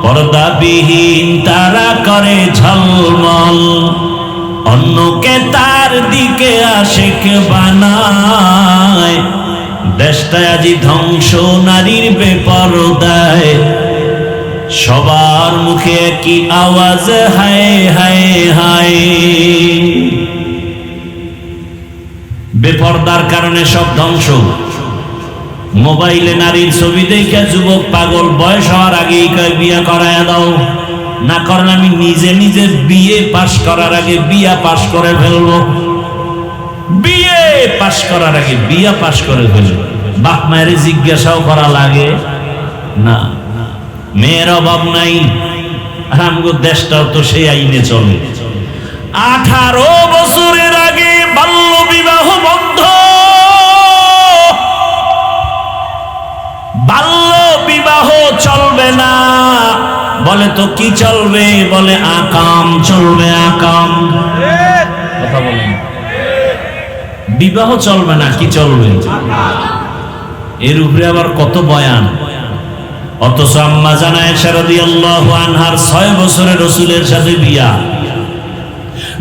পর্দাবিহীন তারা করে ঝলমল, অন্যকে তার দিকে আশিক বানায়। দেশটা আজি ধ্বংস নারীর বেপরদায়, সবার মুখে কি আওয়াজ, হায় হায় হায়। বেপরদার কারণে সব ধ্বংস। মোবাইলে নারীর ছবি দেখে যুবক পাগল, বয়স হওয়ার আগেই কয় বিয়া করায় দাও, না করেন আমি নিজে নিজে বিয়ে পাশ করার আগে বিয়া পাশ করে ফেলবো। বিয়ে পাশ করার আগে বিয়া পাশ করে ফেলবো। বাপ মায়ের জিজ্ঞাসাও করা লাগে না। মেয়ের অভাব নাই, আর আমগো দেশটাও তো সেই আইনে চলে। 18 বছরের আগে বাল্য বিবাহ বন্ধ। বাল্য বিবাহ চলবে না। বলে তো কি চলবে? বলে আকাম চলবে, আকাম। কথা বলেন, বিবাহ চলবে না, কি চলবে? এর উপরে আবার কত বয়ান। অথচ আম্মা জানা আয়েশা রাদিয়াল্লাহু আনহার 6 বছরে রাসূলের সাথে বিয়া।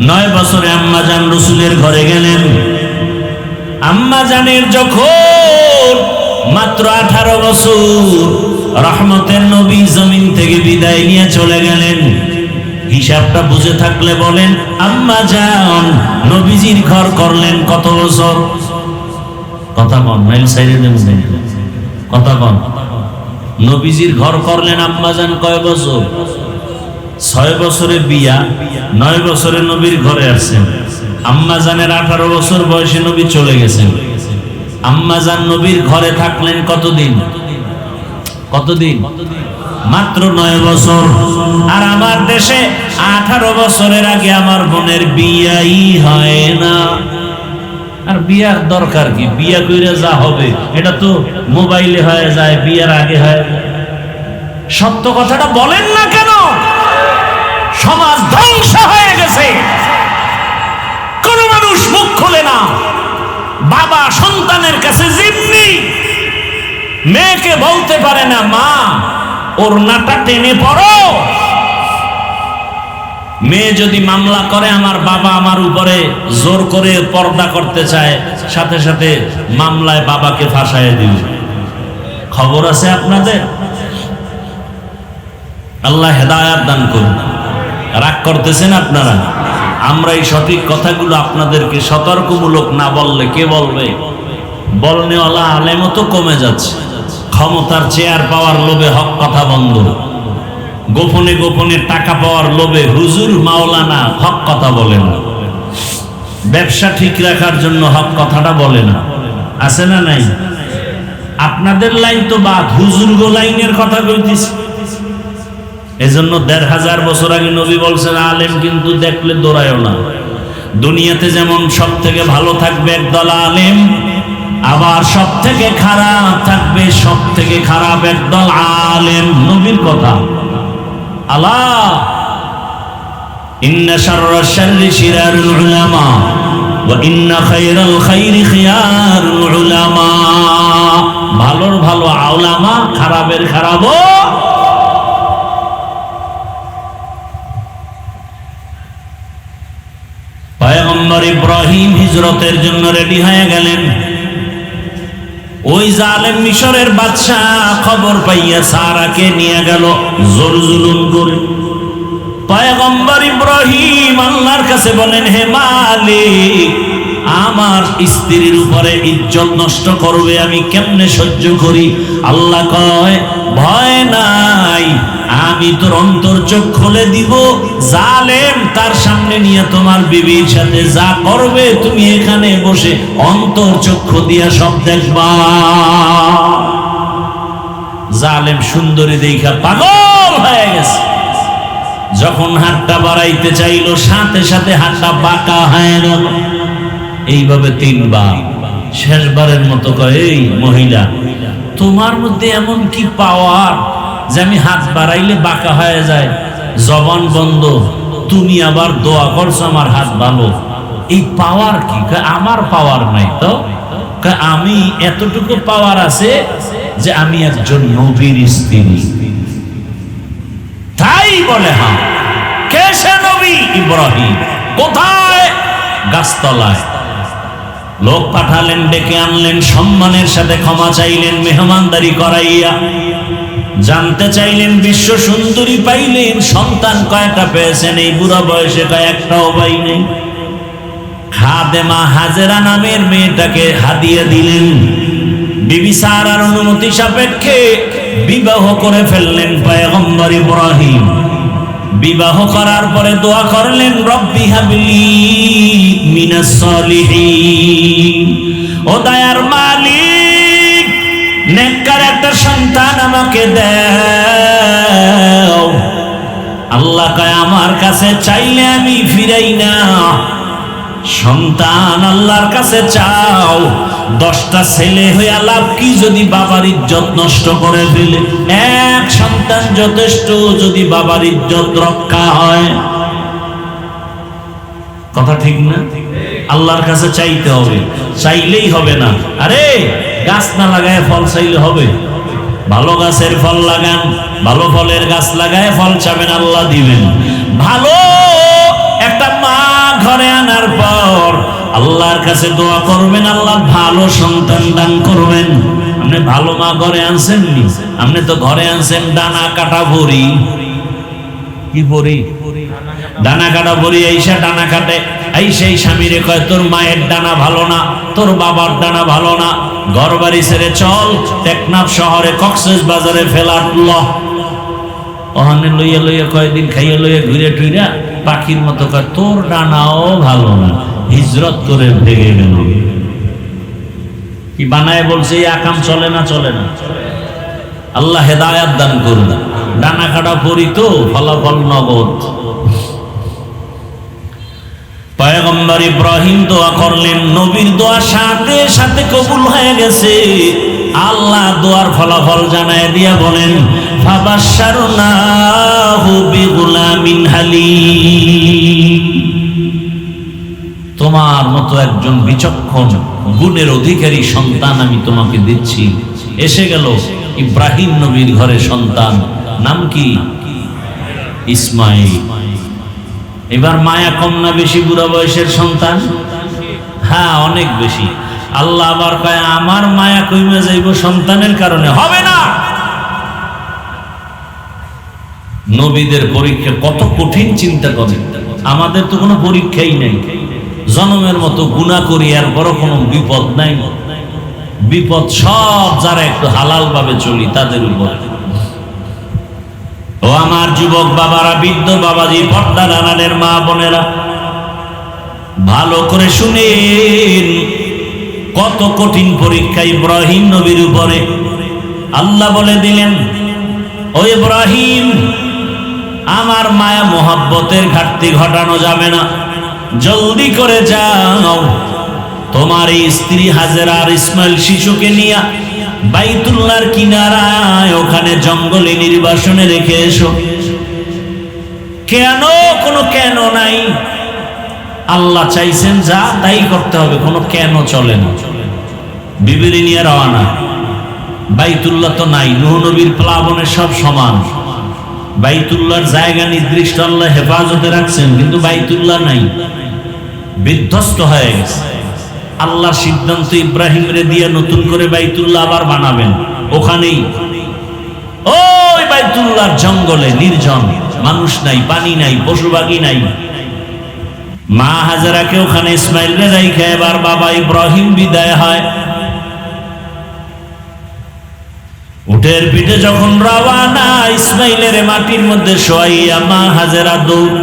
9 বছরে আম্মা জান রাসূলের ঘরে গেলেন। আম্মা জানের যখন মাত্র 18 বছর, রহমতের নবী জমিন থেকে বিদায় নিয়ে চলে গেলেন। হিসাবটা বুঝে থাকলে বলেন, আম্মা জান নবীজির ঘর করলেন কত বছর? কথা বল, মাইল সাইডে দেন, কথা বল। নবীজির ঘর করলেন আম্মা জান কয় বছর? 6 বছরে বিয়া, 9 বছরে নবীর ঘরে আসছেন। আম্মা জানের 18 বছর বয়সে নবী চলে গেছেন। আম্মা জান নবীর ঘরে থাকলেন কতদিন? কতদিন? মাত্র 9 বছর। আর আমার দেশে 18 বছরের আগে আমার বোনের বিয়াই হয় না। আর বিয়ার দরকার কি? বিয়া কইরা যা হবে এটা তো মোবাইলে হয়ে যায়, বিয়ার আগে হয়। সত্য কথাটা বলেন না কেন? সমাজ ধ্বংস হয়ে গেছে, কোন মানুষ মুখ খোলে না। বাবা সন্তানের কাছে জিম্মি, মেয়েকে বলতে পারে না মা ওড়নাটা টেনে পড়ো। মেয়ে যদি মামলা করে আমার বাবা আমার উপরে জোর করে পর্দা করতে চায়, সাথে সাথে মামলায় বাবাকে ফাঁসায় দিবে। খবর আছে আপনাদের? আল্লাহ হেদায়েত দান করুন। রাগ করতেছেন আপনারা? আমরা এই সঠিক কথাগুলো আপনাদেরকে সতর্কমূলক না বললে কে বলবে? বলনেওয়ালা আলেমও তো কমে যাচ্ছে। ক্ষমতার চেয়ার পাওয়ার লোভে হক কথা বন্ধ, গোপনে গোপনে টাকা পাওয়ার লোভে হুজুর মাওলানা হক কথা বলে না, ব্যবসা ঠিক রাখার জন্য হক কথাটা বলে না। আছে না নাই? আপনাদের লাইন তো বাদ, হুজুরগো লাইনের কথা কইতেছি। এজন্য ১৫০০ বছর আগে নবী বলছেন আলেম কিন্তু দেখলে দৌড়ায়ও না। দুনিয়াতে যেমন সব থেকে ভালো থাকবে একদল আলেম, আবার সব থেকে খারাপ থাকবে সব থেকে খারাপ একদল আলেম। নবীর কথা। আলা ইন্না শাররাশ শাররি শিরারুল উলামা ওয়া ইন্না খায়রাল খায়রি খিয়ারুল উলামা। ভালোর ভালো উলামা, খারাপের খারাপও। পয়গম্বর ইব্রাহিম হিজরতের জন্য রেডি হয়ে গেলেন। ওই জালেম মিশরের বাদশা খবর পাইয়া সারাকে নিয়ে গেল জোর জুলুম করে। পয়গম্বর ইব্রাহিম আল্লাহর কাছে বলেন, হে মালিক, আমার স্ত্রীর উপরে ইজ্জত নষ্ট করবে, আমি কেমনে সহ্য করি? আল্লাহ কয়, ভয় নাই, আমি তোর অন্তর চোখ খুলে দিব। জালেম তার সামনে নিয়ে তোমার বিবির সাথে যা করবে তুমি এখানে বসে অন্তর চক্ষু দিয়া সব দেখবা। জালেম সুন্দরী দেখা পাগল হয়ে গেছে। যখন হাতটা বাড়াইতে চাইলো সাথে সাথে হাতটা বাঁকা হয়ে গেল। এইভাবে ৩ বার। শেষবারের মতো কয়, এই মহিলা, তোমার মধ্যে এমন কি পাওয়ার যে আমি হাত বাড়াইলে বাঁকা হয়ে যায়? জবান বন্ধ, তুমি আবার দোয়া করছো আমার হাত ভালো, এই পাওয়ার কি? আমার পাওয়ার নাই তো। আমি এতটুকু পাওয়ার আছে যে আমি একজন নবীর স্ত্রী। তাই বলে, হ্যাঁ, কে সে নবী? ইব্রাহিম। কোথায়? গাছতলায়। লোক পাঠালেন, ডেকে আনলেন, সম্মানের সাথে ক্ষমা চাইলেন, মেহমানদারি করাইয়া। জানতে চাইলেন, বিশ্ব সুন্দরী পাইলেন, সন্তান কয়টা পেয়েছেন? এই বুড়া বয়সে কয় একটাও পাই নেই। খাদেমা হাজেরা নামের মেয়েটাকে হাদিয়া দিলেন। বিবি সারার অনুমতি সাপেক্ষে বিবাহ করে ফেললেন পয়গম্বর ইব্রাহিম। বিবাহ করার পরে দোয়া করলেন, রব্বি হাবলি মিনাস সলিহিন। ও দয়ার মালিক, নেককার একটা সন্তান আমাকে দাও। আল্লাহ কয়, আমার কাছে চাইলে আমি ফিরাই না। সন্তান আল্লাহর কাছে চাও। 10টা ছেলে হইয়া লাভ কি যদি বাবার ইজ্জত নষ্ট করে ফেলে? এক সন্তান যথেষ্ট যদি বাবার ইজ্জত রক্ষা হয়। কথা ঠিক না? আল্লাহর কাছে চাইতে হবে, চাইলেই হবে না। আরে গাছ না লাগায় ফল চাইলে হবে? ভালো গাছের ফল লাগান, ভালো ফলের গাছ লাগায় ফল চাবেন, আল্লাহ দিবেন। ভালো একটা মা ঘরে আনার পর আল্লাহর কাছে দোয়া করবেন, আল্লাহ ভালো সন্তান দান করবেন। আপনি ভালো মা ঘরে আনছেন নি? আপনি তো ঘরে আনছেন ডানা কাটা বড়ি। কি বড়ি? ডানা কাটা বড়ি। আইসা ডানা কাটে, এই সেই স্বামীরে কয়, তোর মায়ের ডানা ভালো না, তোর বাবার ডানা ভালো না, ঘর বাড়ি ছেড়ে চল টেকনাফ শহরে কক্সেস বাজারে ফেলাট ল। ওখানে লইয়া লইয়া কয়েকদিন খাইয়া লইয়া ঘুরে টুইরা পাখির মতো কয়, তোর ডানাও ভালো না, হিজরত করে ভেঙে গেল। কি বানায় বলছে? এই আকাম চলে না, চলে না। আল্লাহ হেদায়াত দান করুন। ডানা কাটা পরি তো ফলাফল নগদ। পয়গম্বর ইব্রাহিম দোয়া করলেন, নবীর দোয়া সাথে সাথে কবুল হয়ে গেছে। আল্লাহ দোয়ার ফলাফল জানায় দিয়া বলেন, ফাবাশশারনাহু বিগুলামিন হালিম। তোমার মতো একজন বিচক্ষণ গুণের অধিকারী সন্তান আমি তোমাকে দিচ্ছি। এসে গেল ইব্রাহিম নবীর ঘরে সন্তান। নাম কি? ইসমাইল। এবার মায়া কম না বেশি বুড়া বয়সের সন্তান? হ্যাঁ, অনেক বেশি। আল্লাহ আবার কয়, আমার মায়া কইমে যাইব সন্তানের কারণে? হবে না। নবীদের পরীক্ষা কত কঠিন চিন্তা করে। আমাদের তো কোনো পরীক্ষাই নেই। জনমের মতো গুনাহ করি, আর বড় কোনো বিপদ নাই। বিপদ সব যারা একটু হালাল ভাবে চলি তাদের উপর। ও আমার যুবক বাবারা, বৃদ্ধ বাবাজি, পর্দার আড়ালের মা বোনেরা, ভালো করে শুনেন। কত কঠিন পরীক্ষা ইব্রাহিম নবীর উপরে। আল্লাহ বলে দিলেন, ও ইব্রাহিম, আমার মায়া মোহাব্বতের ঘাটতি ঘটানো যাবে না, জলদি করে যাও, তোমার এই স্ত্রী হাজেরা আর ইসমাইল শিশুকে নিয়ে বাইতুল্লাহর কিনারায় ওখানে জঙ্গলে নির্বাসনে রেখে এসো। কেন? কোনো কেন নাই। আল্লাহ চাইছেন যা তাই করতে হবে, কোনো কেন চলে না। বিবিরে নিয়ে রওনা। বাইতুল্লাহ তো নাই, নূহ নবীর প্লাবনে সব সমান। বাইতুল্লাহর জায়গা নির্দিষ্ট আল্লাহ হেফাজতে রাখছেন, কিন্তু বাইতুল্লাহ নাই, বিধ্বস্ত হয়ে গেছে। আল্লাহর সিদ্ধান্ত ইব্রাহিমরে দিয়ে নতুন করে বাইতুল্লাহ আবার বানাবেন। ওখানেই ওই বাইতুল্লাহর জঙ্গলে নির্জন, মানুষ নাই, পানি নাই, পশু পাখি নাই। মা হাজেরাকে ওখানে ইসমাইলরে রাইখা এবার বাবা ইব্রাহিম বিদায় হয়। উটের পিঠে যখন রওয়ানা, ইসমাইলের মাটির মধ্যে শোয়াইয়া মা হাজেরা দৌড়,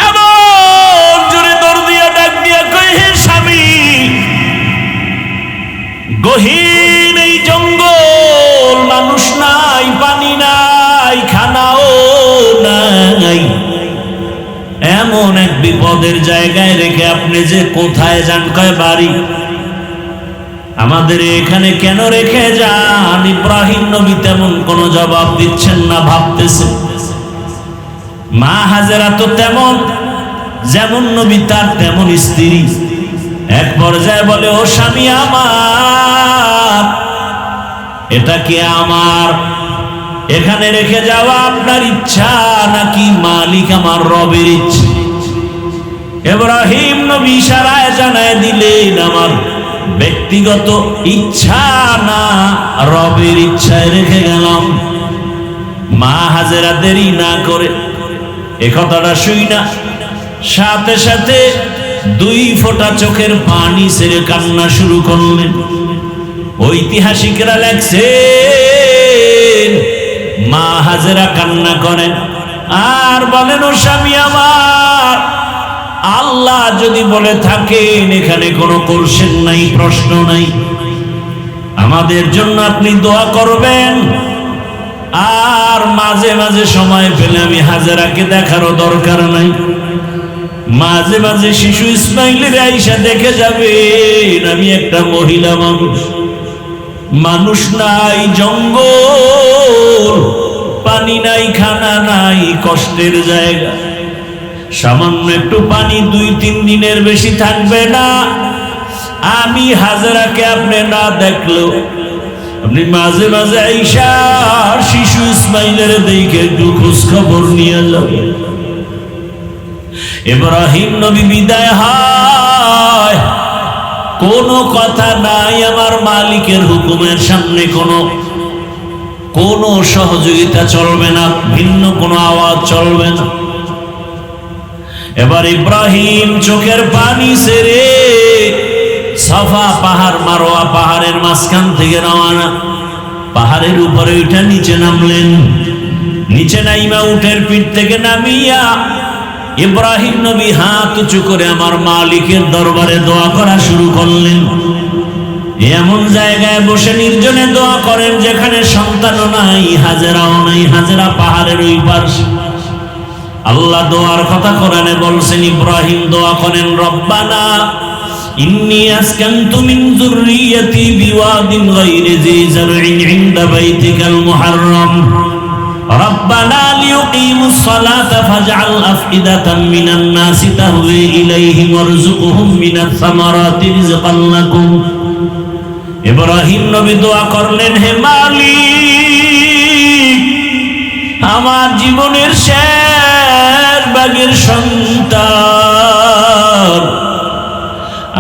এমন জোরে দৌড় দিয়া ডাক দিয়া কই, হে স্বামী, গহীন এই জঙ্গল, মানুষ নাই, পানি নাই, খানাও নাই, এমন এক বিপদের জায়গায় রেখে আপনি যে কোথায় যান? কয় বাড়ি। আমাদের এখানে কেন রেখে যান? ইব্রাহিম নবী তেমন কোনো জবাব দিচ্ছেন না, ভাবতেছে। মা হাজেরা তো তেমন, যেমন নবী তার তেমন স্ত্রী। এক পর্যায়ে বলে, ও স্বামী আমার, এটা কি আমার এখানে রেখে যাওয়া আপনার ইচ্ছা নাকি মালিক আমার রবের ইচ্ছা? ইব্রাহিম নবী ইশারায় জানায় দিলেন, আমার ব্যক্তিগত ইচ্ছা না, রবের ইচ্ছায় রেখে গেলাম। মা হাজেরা দেরি না করে এ কথাটা শুই না, সাথে সাথে 2 ফোঁটা চোখের পানি ছেড়ে কান্না শুরু করলেন। ঐতিহাসিকরা লেখছেন, মা হাজেরা কান্না করেন আর বলেন, ও স্বামী আমার, আল্লাহ যদি বলে থাকেন এখানে কোনো কোশ্চেন নাই, প্রশ্ন নাই, আমাদের জন্য আপনি দোয়া করবেন। আর মাঝে মাঝে সময় পেলে আমি হাজেরাকে দেখারও দরকার নাই, মাঝে মাঝে শিশু ইসমাইলের আইসা দেখে যাবেন। আমি একটা মহিলা মানুষ, মানুষ নাই, জঙ্গল, পানি নাই, খানা নাই, কষ্টের জায়গা। সামান্য একটু পানি 2-3 দিনের বেশি থাকবে না। আমি হাজেরাকে আপনি না দেখলেও আপনি মাঝে মাঝে আইসা শিশু ইসমাইলের দিকে একটু খোঁজ খবর নিয়ে যাবেন। ইব্রাহিম নবী বিদায় হয়, কোনো কথা নাই, আমার মালিকের হুকুমের সামনে কোনো সহযোগিতা চলবে না, ভিন্ন কোনো আওয়াজ চলবে না। এবার ইব্রাহিম চোখের পানি ছেড়ে সাফা পাহাড়, মারোয়া পাহাড়ের মাঝখান থেকে রওনা, পাহাড়ের উপরে উঠে নিচে নামলেন। নিচে নাইমা উটের পিঠ থেকে নামিয়া ইব্রাহিম নবী হাত উঁচু করে আমার মালিকের দরবারে দোয়া করা শুরু করলেন। এমন জায়গায় বসে নির্জনে দোয়া করেন যেখানে সন্তানও নাই, হাজেরাও নাই, হাজেরা পাহাড়ের ওই পাশে। আল্লাহ দোয়ার কথা কোরআনে বলছেন, ইব্রাহিম দোয়া করেন, রব্বানা ইন্নী আসকানতু মিন যুররিয়্যাতি বিওয়াদিন গায়রি যী যারইন ইনদা বাইতিকাল মুহাররাম রব্বানা লিয়ুকিমুস সালাতা ফাজআল আফইদাতাম মিনান নাসি তাহওয়ি ইলাইহিম ওয়ারযুকহুম মিনাস সামারাতি রিজকান লাকুম। ইব্রাহিম নবী দোয়া করলেন, হে মালিক, আমার জীবনের শেষ ভাগের সন্তান,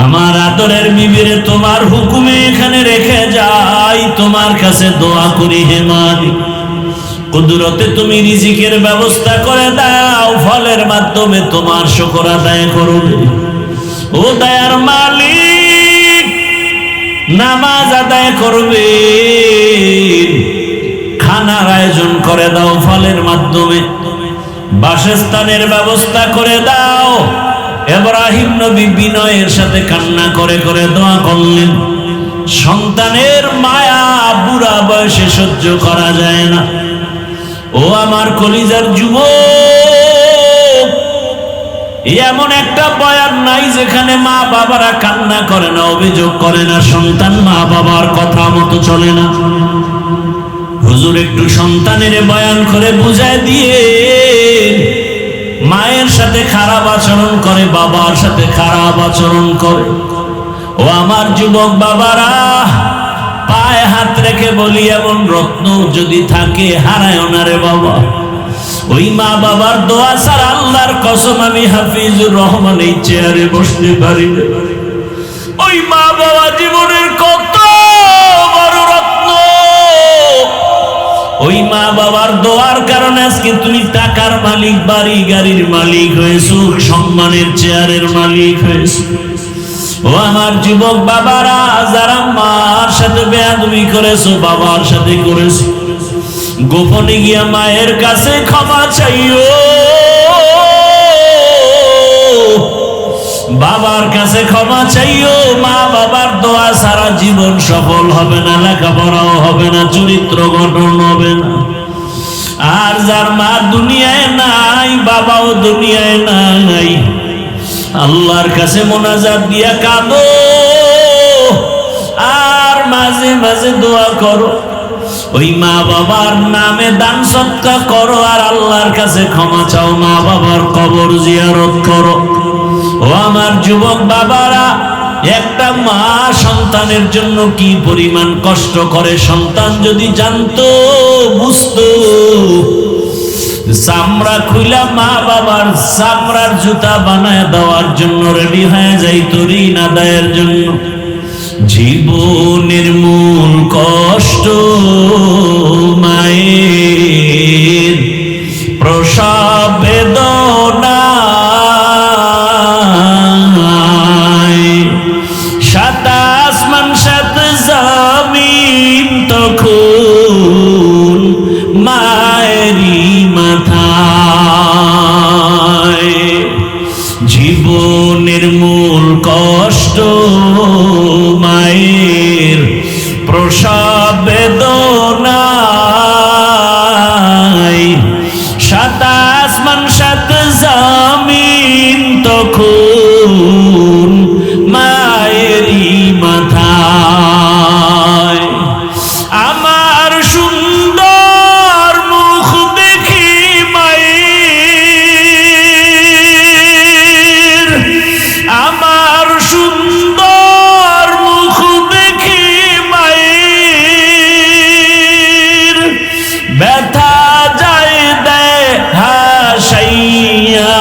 আমার আদরের বিবিরে তোমার হুকুমে এখানে রেখে যাই, তোমার কাছে দোয়া করি, হে মালিক, কুদরতে তুমি রিজিকের ব্যবস্থা করে দাও, ফলের মাধ্যমে তোমার শুকর আদায় করবে। ও দয়ার মালিক, নামাজ আদায় করবে, খানার আয়োজন করে দাও ফলের মাধ্যমে, বাসস্থানের ব্যবস্থা করে দাও, ইব্রাহিম নবী বিনয়ের সাথে কান্না করে করে দোয়া করলেন, সন্তানের মায়া বুড়া বয়সে সহ্য করা যায় না। ও আমার কলিজার যুবক, এমন একটা বয়ান নাই যেখানে মা বাবারা কান্না করে না, অভিযোগ করে না, সন্তান মা বাবার কথা মতো চলে না। হুজুর একটু সন্তানের বয়ান করে বুঝায় দিয়ে, মায়ের সাথে খারাপ আচরণ করে, বাবার সাথে খারাপ আচরণ করে। ও আমার যুবক বাবারা, পায়ে হাত রেখে বলি, এমন রত্ন যদি থাকে হারায় না রে বাবা। ওই মা বাবার দোয়া ছাড়া আল্লাহর কসম আমি হাফিজুর রহমান এই চেয়ারে বসতে পারি না। ওই মা বাবা জীবনের কত বড় রত্ন। ওই মা বাবার দোয়ার কারণে আজকে তুমি টাকার মালিক, বাড়ি গাড়ির মালিক হয়েছো, সম্মানের চেয়ারের মালিক হয়েছো। ও আমার যুবক বাবারা, যারা মার সাথে বেয়াদবি করেছো, বাবার সাথে করেছো, গোপনে গিয়া মায়ের কাছে ক্ষমা চাইও, বাবার কাছে ক্ষমা চাইও। মা বাবার দোয়া সারা জীবন সফল হবে না, লেখাপড়াও হবে না, চরিত্র গঠন হবে না। আর যার মা দুনিয়ায় নাই, বাবাও দুনিয়ায় নাই, আল্লাহর কাছে মোনাজাত দিয়া কাঁদো, আর মাঝে মাঝে দোয়া করো। ওই মা বাবার নামে দান সদকা করো, আর আল্লাহর কাছে ক্ষমা চাও, মা বাবার কবর জিয়ারত করো। ও আমার যুবক বাবারা, একটা মা সন্তানের জন্য কি পরিমাণ কষ্ট করে, সন্তান যদি জানতো, বুঝতো, চামড়া খুইলা মা বাবার চামড়ার জুতা বানায় দেওয়ার জন্য রেডি হয়ে যাইত ঋণ আদায়ের জন্য। জীবনের মূল কষ্ট মায়ের প্রসব বেদনা, সাত আসমান সাত জমিন তখন মায়েরই মাথায়। জীবনের মূল কষ্ট মায়ের প্রসব বেদনায়, সাত আসমান সাত জমিন তখন মায়েরই মাথায়। আমার সুন্দর মুখ দেখি মায়ের, আমার সুন্দর মুখ দেখি মায়ের, ব্যথা যায় দেয় হাসাইয়া।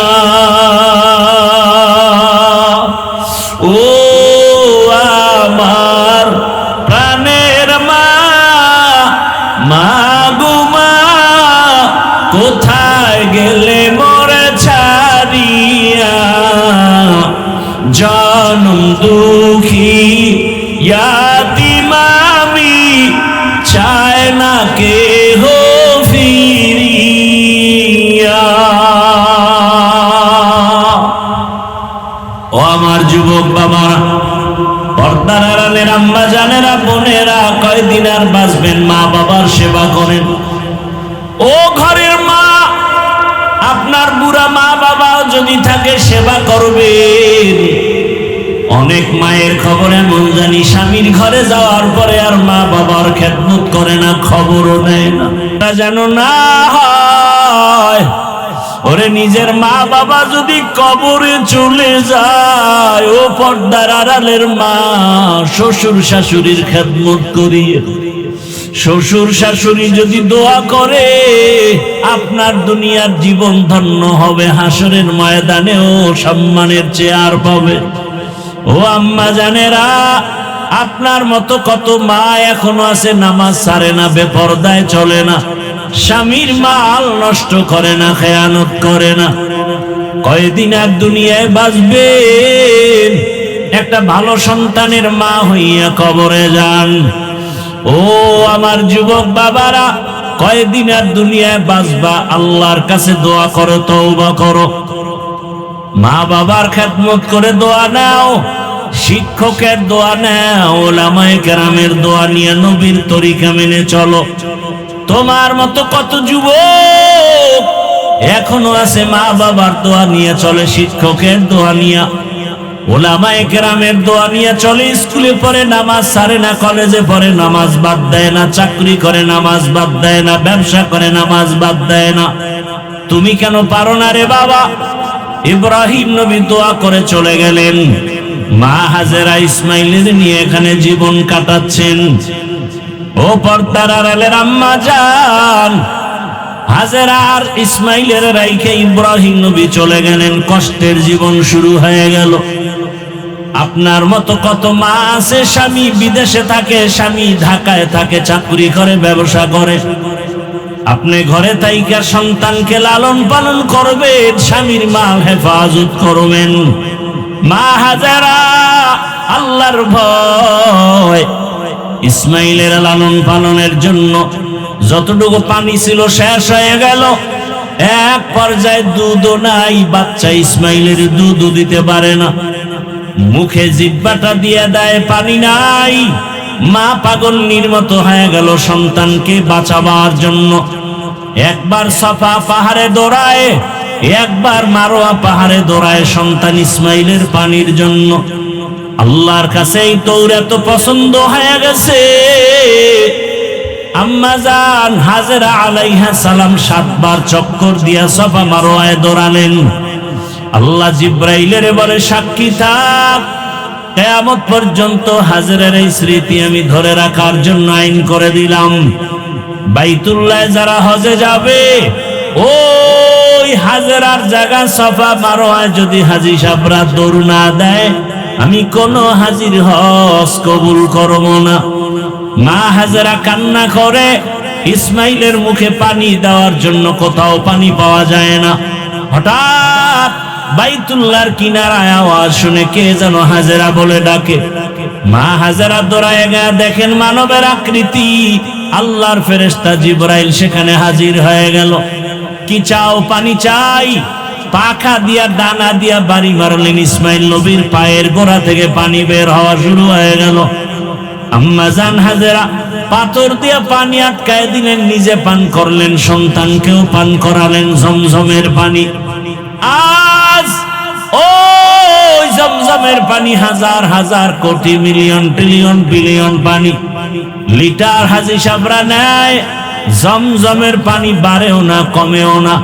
ও আমার প্রাণের মা, মা গো মা, কোথায় গেলে মোরে ছাড়িয়া, জনম দুঃখী ইয়াতিম আমি, চায় না কেহ ফিরিয়া। ও আমার যুবক বাবারা, পর্দার আড়ালের আম্মা জানেরা, বোনেরা, কয়দিন আর বাঁচবেন, মা বাবার সেবা করেন। ও ঘরের মা, আপনার বুড়া মা বাবা যদি থাকে সেবা করবেন। অনেক মায়ের খবর এমন জানি, স্বামীর ঘরে যাওয়ার পরে আর মা বাবার খেদমত করে না, খবরও নেয় না। তা যেন না হয়, ওরে নিজের মা বাবা যদি কবরে চলে যায়, ও পর্দার আড়ালের মা, শ্বশুর শাশুড়ির খেদমত করিয়ে, শ্বশুর শাশুড়ি যদি দোয়া করে, আপনার দুনিয়ার জীবন ধন্য হবে, হাসরের ময়দানেও সম্মানের চেয়ার পাবে। ও আম্মা জানেরা, আপনার মতো কত মা এখনো আছে, নামাজ ছাড়ে না, বেপরদায় চলে না, স্বামীর মাল নষ্ট করে না, খেয়ানত করে না। কয়দিন আর দুনিয়ায় বাঁচবেন, একটা ভালো সন্তানের মা হইয়া কবরে যান। ও আমার যুবক বাবারা, কয়দিন আর দুনিয়ায় বাঁচবা, আল্লাহর কাছে দোয়া করো, তওবা করো। মা বাবার খেদমত করে দোয়া নাও, শিক্ষকের দোয়া নাও, ওলামায়ে কেরামের দোয়া নিয়ে নবীর তরিকা মেনে চলো। তোমার মতো কত যুবক এখনো আছে মা বাবার দোয়া নিয়ে চলে, শিক্ষকের দোয়া নিয়ে, ওলামায়ে কেরামের দোয়া নিয়ে চলে। স্কুলে পড়ে নামাজ ছাড়ে না, কলেজে পড়ে নামাজ বাদ দেয় না, চাকরি করে নামাজ বাদ দেয় না, ব্যবসা করে নামাজ বাদ দেয় না। তুমি কেন পারো না রে বাবা? ইব্রাহিম নবী দোয়া করে চলে গেলেন, মা হাজেরা ইসমাইলের নিয়ে এখানে জীবন কাটাচ্ছেন। ও পর্দার আড়ালের আম্মা জান, হাজেরা আর ইসমাইলের রাইখে ইব্রাহিম নবী চলে গেলেন, কষ্টের জীবন শুরু হয়ে গেল। আপনার মতো কত মা আছে, স্বামী বিদেশে থাকে, স্বামী ঢাকায় থাকে, চাকরি করে, ব্যবসা করে। আপনি ঘরে থাইকা সন্তানকে লালন পালন করবেন, স্বামীর মাল হেফাজত করবেন। মা হাজেরা আল্লাহর ভয় ইসমাইলের লালন পালনের জন্য যতটুকু পানি ছিল শেষ হয়ে গেল। এক পর্যায়ে দুধও নাই, বাচ্চা ইসমাইলের দুধও দিতে পারে না, মুখে জিহ্বাটা দিয়ে দেয়, পানি নাই। মা পাগলনির মতো হয়ে গেল সন্তানকে বাঁচাবার জন্য। একবার সাফা পাহাড়ে দৌড়ায়, একবার মারোয়া পাহাড়ে দৌড়ায় সন্তান ইসমাইলের পানির জন্য। আল্লাহর কাছে এই দৌড় এত পছন্দ হয়ে গেছে, আম্মা জান হাজেরা আলাইহা সালাম 7 বার চক্কর দিয়া সাফা মারোয়ায় দৌড়ালেন। আল্লাহ জিব্রাইলের বলে, সাক্ষী থাক, কিয়ামত পর্যন্ত হাজেরার এই স্মৃতি আমি ধরে রাখার জন্য আইন করে দিলাম। বাইতুল্লাহ যারা হজে যাবে, ওই হাজেরার জায়গা সাফা মারোয়ায় যদি হাজী সাহেবরা দৌড় না দেয়, আমি কোন হাজির হজ কবুল করব না। মা হাজেরা কান্না করে, ইসমাইলের মুখে পানি দেওয়ার জন্য কোথাও পানি পাওয়া যায় না। হঠাৎ বাইতুল্লাহর কিনারায় আওয়াজ শুনে কে যেন হাজেরা বলে ডাকে। মা হাজেরা দৌড়ায় গিয়ে দেখেন মানবের আকৃতি, আল্লাহর ফেরেশতা জিবরাইল সেখানে হাজির হয়ে গেল। কি চাও? পানি চাই। পাখা দিয়া দানা দিয়া বাড়ি মারলেন, ইসমাইল নবীর পায়ের গোড়া থেকে পানি বের হওয়া শুরু হয়ে গেল। আম্মা জান হাজেরা পাথর দিয়া পানি আটকায় দিলেন, নিজে পান করলেন, সন্তানকেও পান করালেন জমজমের পানি। আজ ওই জমজমের পানি হাজার হাজার কোটি মিলিয়ন ট্রিলিয়ন বিলিয়ন পানি, লিটার হাজী সাহেবরা নেয়। জমজমের পানি বাড়েও না, কমেও না।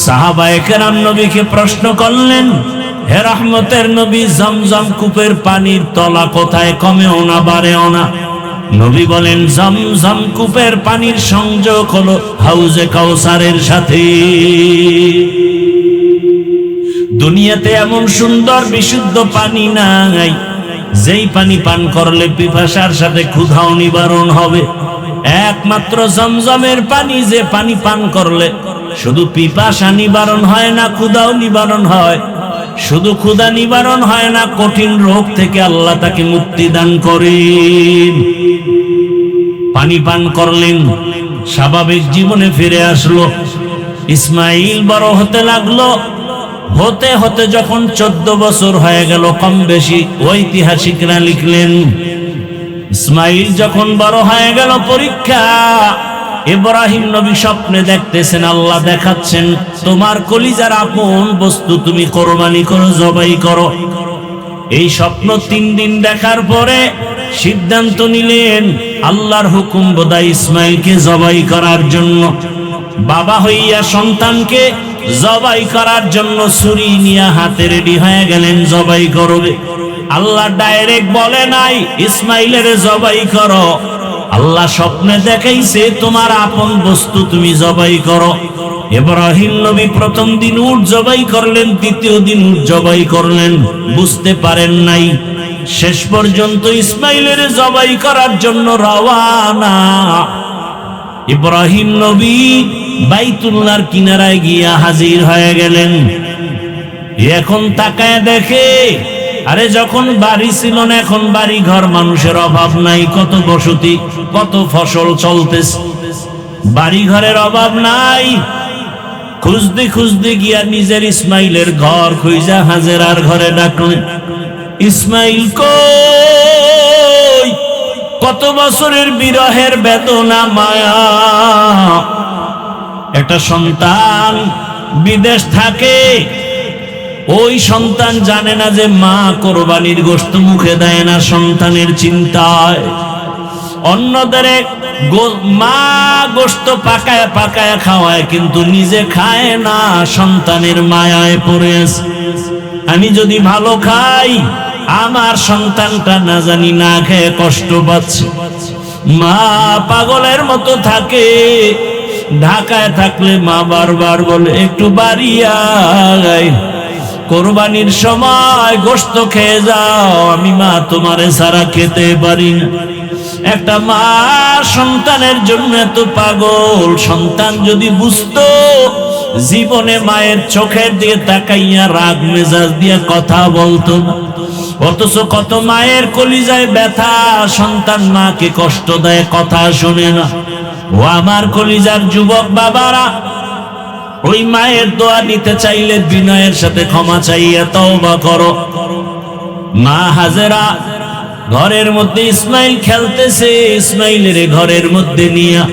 সাহাবায়ে কেরাম নবীকে প্রশ্ন করলেন, হে রহমতের নবী, জমজম কূপের পানির তলা কোথায়? কমেও না, বাড়েও না। নবী বলেন, জমজম কূপের পানির সংযোগ হলো হাউজে কাউসারের সাথে। দুনিয়াতে এমন সুন্দর বিশুদ্ধ পানি নাই, যেই পানি পান করলে পিপাসার সাথে ক্ষুধাও নিবারণ হবে। একমাত্র জমজমের পানি, যে পানি পান করলে শুধু পিপাসা নিবারণ হয় না, ক্ষুধাও নিবারণ হয়। শুধু ক্ষুধা নিবারণ হয় না, কঠিন রোগ থেকে আল্লাহ তাকে মুক্তি দান করেন। পানি পান করলেন, স্বাভাবিক জীবনে ফিরে আসলো। ইসমাইল বড় হতে লাগলো। হতে হতে যখন 14 বছর হয়ে গেল, কম বেশি ঐতিহাসিকরা লিখলেন, ইসমাইল যখন বড় হয়ে গেল, পরীক্ষা। ইব্রাহিম নবী স্বপ্নে দেখতেছেন, আল্লাহ দেখাচ্ছেন, তোমার কলিজার আপন বস্তু তুমি কোরবানি করো, জবাই করো। এই স্বপ্ন 3 দিন দেখার পরে সিদ্ধান্ত নিলেন, আল্লাহর হুকুম বোধহয় ইসমাইলকে জবাই করার জন্য। বাবা হইয়া সন্তানকে জবাই করার জন্য ছুরি নিয়ে হাতে রেডি হয়ে গেলেন, জবাই করবে। আল্লাহ ডাইরেক্ট বলে নাই ইসমাইলের জবাই করো, আল্লাহ স্বপ্নে দেখাইছে তোমার আপন বস্তু তুমি জবাই করো। ইব্রাহিম নবী প্রথম দিন উট জবাই করলেন, দ্বিতীয় দিন উট জবাই করলেন, বুঝতে পারেন নাই। শেষ পর্যন্ত ইসমাইলের জবাই করার জন্য রওয়ানা। ইব্রাহিম নবী বাইতুল্লাহর কিনারায় গিয়া হাজির হয়ে গেলেন। এখন তাকায় দেখে, আরে যখন বাড়ি ছিল না, এখন বাড়ি ঘর, মানুষের অভাব নাই, কত বসতি, কত ফসল চলতেছে, বাড়ি ঘরের অভাব নাই। খুঁজতে খুঁজতে গিয়া নিজের ইসমাইলের ঘর খুঁজা হাজেরার ঘরে ডাকলেন, ইসমাইল কই? কত বছরের বিরহের বেদনা মায়া, একটা সন্তান বিদেশ থাকে, ওই সন্তান জানে না যে মা কোরবানির গোশত মুখে দেয় না সন্তানের চিন্তায়। অন্যদের মা গোশত পাকায় পাকায় খাওয়ায়, কিন্তু নিজে খায় না, সন্তানের মায়ায় পড়ে আছে। আমি যদি ভালো খাই, আমার সন্তানটা না জানি না খেয়ে কষ্ট পাচ্ছে। মা পাগলের মতো থাকে। ঢাকায় থাকলে মা বারবার বলে, একটু বাড়ি আয়, কোরবানির সময় গোশত খেয়ে যাও, আমি মা তোমারে ছাড়া খেতে পারি না। একটা মা সন্তানের জন্য এত পাগল। সন্তান যদি বুঝতো, জীবনে মায়ের চোখের দিকে তাকাইয়া রাগ মেজাজ দিয়ে কথা বলতো না। অথচ কত মায়ের কলিজায় ব্যথা, সন্তান মাকে কষ্ট দেয়, কথা শোনে না। ও আমার কলিজার যুবক বাবারা, ওই মায়ের দোয়া নিতে চাইলে বিনয়ের সাথে ক্ষমা চাইয়া তওবা করো। মা হাজেরা ঘরের মধ্যে ইসমাইল খেলতেছে, ইসমাইলের ঘরের মধ্যে নিয়া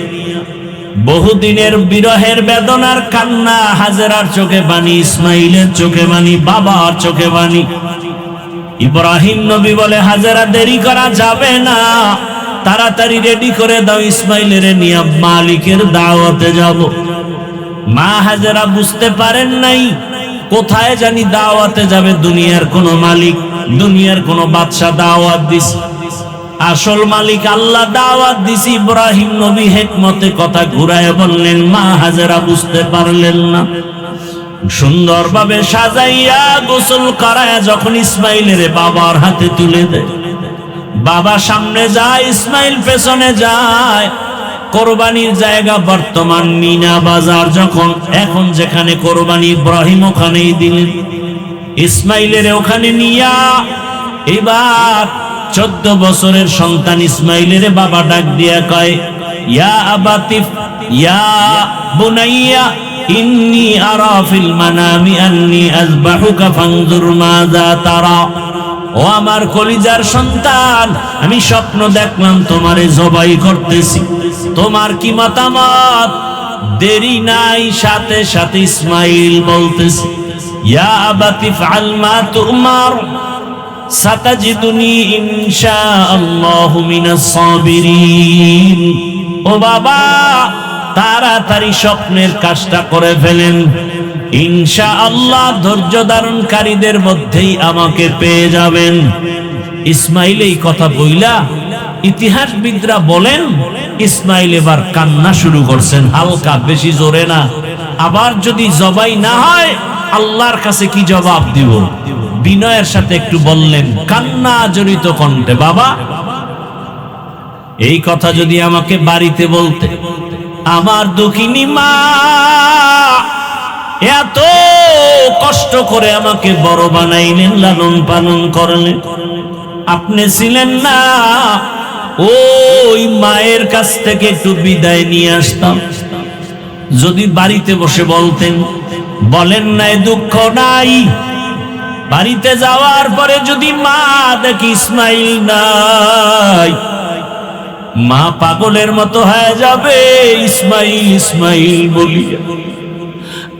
বহুদিনের বিরহের বেদনার কান্না, হাজেরার চোখে পানি, ইসমাইলের চোখে পানি, বাবার চোখে পানি। ইব্রাহিম নবী বলে, হাজেরা দেরি করা যাবে না, তাড়াতাড়ি রেডি করে দাও, ইসমাইলের নিয়ে মালিকের দাওয়াতে যাব। মা হাজেরা বুঝতে পারেন নাই, কোথায় জানি দাওয়াতে যাবে দুনিয়ার কোন মালিক, দুনিয়ার কোন বাদশা দাওয়াত দিছে। আসল মালিক আল্লাহ দাওয়াত দিছে। ইব্রাহিম নবী হিকমতে কথা ঘুরায় বললেন, মা হাজেরা বুঝতে পারলেন না। সুন্দরভাবে সাজাইয়া গোসল করায় যখন ইসমাইলের বাবার হাতে তুলে দেয়, বাবা সামনে যায়, ইসমাইল পেছনে যায়। কোরবানির জায়গা বর্তমান মিনা বাজার, যখন এখন যেখানে কোরবানি ইব্রাহিম ওখানেই দিলেন, ইসমাইলের ওখানে নিয়া এবার 14 বছরের সন্তান ইসমাইলের বাবা ডাক দিয়া কয়, ইয়া আবাতিফ ইয়া বুনাইয়া ইন্নী আরা ফিল মানামি আন্নী আযবাহুকা ফানজুর মাযা তারা। ও আমার কলিজার সন্তান, আমি স্বপ্ন দেখলাম তোমারে জবাই করতেছি, তোমার কি মতামত? দেরি নাই, সাথে সাথে ইসমাইল বলতেছে, ইয়া আবাতি ফাআল মা তুমার সাতাজিদুনি ইনশাআল্লাহু মিনাস সাবিরিন। ও বাবা, তাড়াতাড়ি স্বপ্নের কাজটা করে ফেলেন, ইনশাআল্লাহ ধৈর্য ধারণকারীদের মধ্যেই আমাকে পেয়ে যাবেন। ইসমাইল এই কথা বইলা, ইতিহাসবিদরা বলেন ইসমাইল এবার কান্না শুরু করছেন, হালকা, বেশি জোরে না। আবার যদি জবাই না হয়, আল্লাহর কাছে কি জবাব দিব? বিনয়ের সাথে একটু বললেন, কান্না জড়িত কণ্ঠে, বাবা, এই কথা যদি আমাকে বাড়িতে বলতে, আমার দুঃখিনী মা এত কষ্ট করে আমাকে বড় বানাইলেন, লালন পালন করলেন, আপনি ছিলেন না, ওই মায়ের কাছ থেকে একটু বিদায় নিয়ে আসতাম। যদি বাড়িতে বসে বলতেন, বলেন নাই, দুঃখ নাই। বাড়িতে যাওয়ার পরে যদি মা দেখি ইসমাইল নাই, মা পাগলের মতো হয়ে যাবে, ইসমাইল ইসমাইল বলিয়া।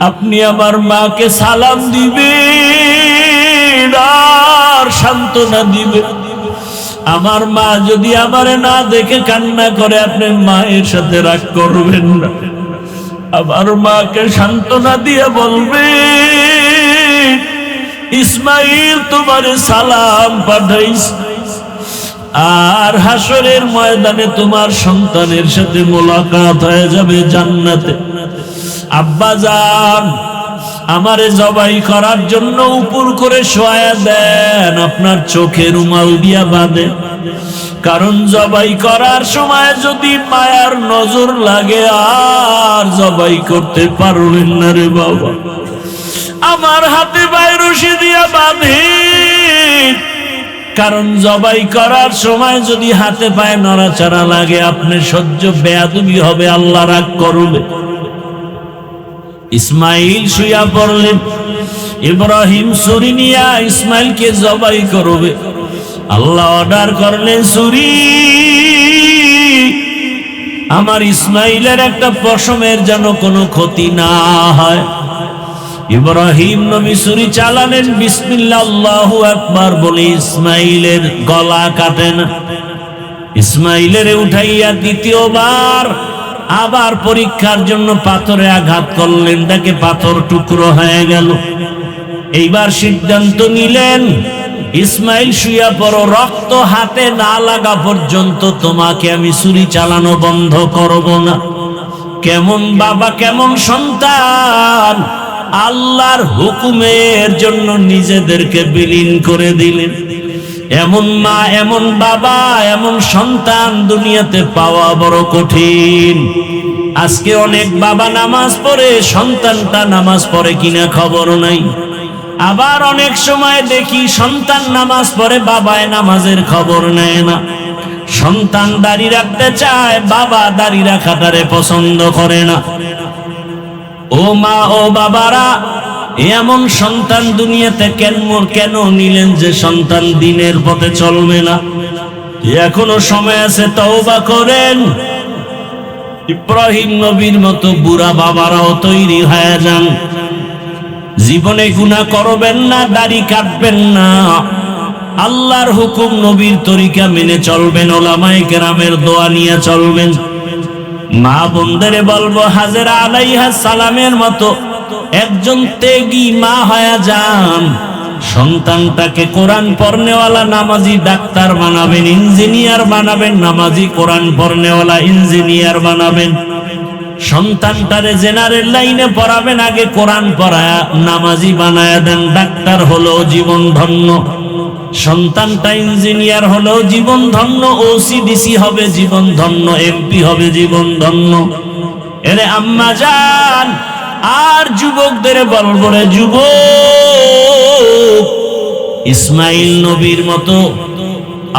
আপনি আমার মাকে সালাম দিবেন আর সান্ত্বনা দিবেন। আমার মা যদি আমারে না দেখে কান্না করে, আপনি মায়ের সাথে রাগ করবেন না। আমার মাকে সান্ত্বনা দিয়ে বলবেন, ইসমাইল তোমারে সালাম পাঠাইছে, আর হাসরের ময়দানে তোমার সন্তানের সাথে মোলাকাত হয়ে যাবে জান্নাতে। আব্বা জান, আমারে জবাই করার জন্য উপর করে শোয়া দেন, আপনার চোখে রুমাল দিয়া বাঁধে, কারণ জবাই করার সময় যদি মায়ার নজর লাগে আর জবাই করতে পারবেন না রে বাবা। আমার হাতে পায়ে রশি দিয়া বাঁধে, কারণ জবাই করার সময় যদি হাতে পায়ে নড়াচড়া লাগে, আপনি সহ্য বেয়াদবি হবে, আল্লাহ রাগ করবে। ইসমাইল শুয়া পড়লেন। ইব্রাহিম ছুরি নিয়া ইসমাইলকে জবাই করবে। আল্লাহ অর্ডার করলেন, ছুরি আমার ইসমাইলের একটা পশমের যেন কোনো ক্ষতি না হয়। ইব্রাহিম নবী ছুরি চালালেন, বিসমিল্লাহ আল্লাহু আকবার বলে ইসমাইলের গলা কাটেন। ইসমাইলের উঠাইয়া দ্বিতীয়বার আবার পরীক্ষার জন্য পাথরে আঘাত করলেন, দেখে পাথর টুকরো হয়ে গেল। এইবার সিদ্ধান্ত নিলেন, ইসমাইল শুয়া পড়ো, রক্ত হাতে না লাগা পর্যন্ত তোমাকে আমি ছুরি চালানো বন্ধ করব না। কেমন বাবা, কেমন সন্তান, আল্লাহর হুকুমের জন্য নিজেদেরকে বিলীন করে দিলেন। এমন মা, এমন বাবা, এমন সন্তান দুনিয়াতে পাওয়া বড় কঠিন। আজকে অনেক বাবা নামাজ পড়ে, সন্তানটা নামাজ পড়ে কিনা খবর নাই। আবার অনেক সময় দেখি সন্তান নামাজ পড়ে, বাবায় নামাজের খবর নেয় না। সন্তান দাড়ি রাখতে চায়, বাবা দাড়ি রাখাটারে পছন্দ করে না। ও মা, ও বাবারা, এমন সন্তান দুনিয়াতে কেন নিলেন যে সন্তান দিনের পথে চলবে না? এখনো সময় আছে, তওবা করেন। ইব্রাহিম নবীর মতো বুড়া বাবারাও তৈরি হয়ে যান। জীবনে গুনাহ করবেন না, দাড়ি কাটবেন না, আল্লাহর হুকুম নবীর তরিকা মেনে চলবেন, ওলামায়ে কেরামের দোয়া নিয়ে চলবেন। মা বোনদের বলবো, হাজেরা আলাইহিস সালামের মতো একজন ত্যাগী মা হয়ে যান। সন্তানটাকে কোরআন পড়নেওয়ালা নামাজি ডাক্তার বানাবেন, ইঞ্জিনিয়ার বানাবেন, নামাজি কোরআন পড়নেওয়ালা ইঞ্জিনিয়ার বানাবেন। সন্তানটারে জেনারেল লাইনে পড়াবেন, আগে কোরআন পড়ায়া নামাজি বানায়া দেন, ডাক্তার হলো জীবন ধন্য। সন্তানটা ইঞ্জিনিয়ার হলো জীবন ধন্য, ওসিডিসি হবে জীবন ধন্য, এমপি হবে জীবন ধন্য। এরে আম্মা জান আর যুবকদের বলবো, রে যুবক, ইসমাইল নবীর মতো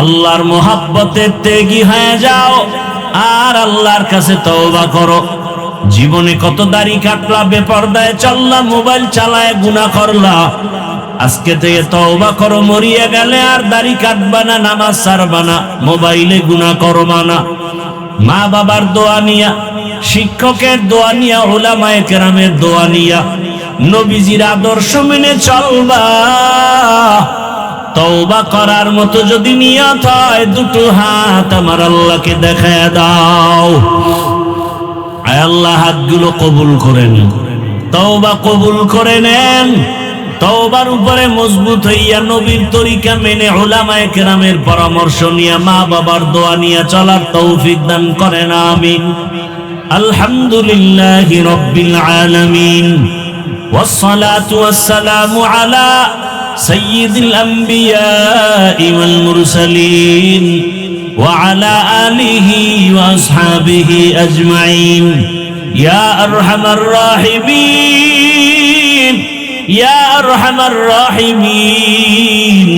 আল্লাহর মোহাব্বতে ত্যাগী হয়ে যাও আর আল্লাহর কাছে তওবা করো। জীবনে কত দাড়ি কাটলা, বেপরদায় চললা, মোবাইল চালায় গুনাহ করলা। আজকে থেকে তওবা করো, মরিয়া গেলে আর দাড়ি কাটবা না, নামাজ ছাড়বা না, মোবাইলে গুনাহ করবা না। মা বাবার দোয়া নিয়া, শিক্ষকের দোয়া নিয়া, উলামায়ে কেরামের দোয়া নিয়া, নবীজির আদর্শ মেনে চলবা। তওবা করার মতো যদি নিয়ত হয়, দুটো হাত আমার আল্লাহকে দেখায়া দাও। আয় আল্লাহ, হাতগুলো কবুল করে নেন, তওবা কবুল করে নেন। তওবার উপরে মজবুত হইয়া নবীর তরিকা মেনে, উলামায়ে কেরামের পরামর্শ নিয়ে, মা বাবার দোয়া নিয়ে চলার তৌফিক দান করেন, আমিন। আলহামদুলিল্লাহি রাব্বিল আলামিন, ওয়াসসালাতু ওয়াসসালামু আলা সাইয়্যিদিল আমবিয়াই ওয়াল মুরসালিন ওয়া আলা আলিহি ওয়া আসহাবিহি আজমাইন। ইয়া আরহামার রাহিমিন, ইয়া আরহামার রাহিমিন,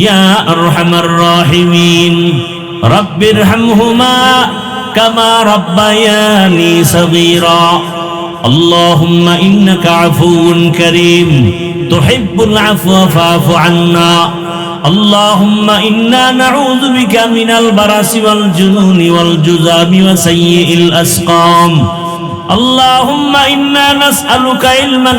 ইয়া আরহামার রাহিমিন। রব্বিরহামহুমা কামা রাব্বায়ানি সগীরা। اللهم إنك عفو كريم تحب العفو فاعف عنا. اللهم إنا نعوذ بك من البرص والجنون والجذام وسيء الأسقام. اللهم إنا نسألك علما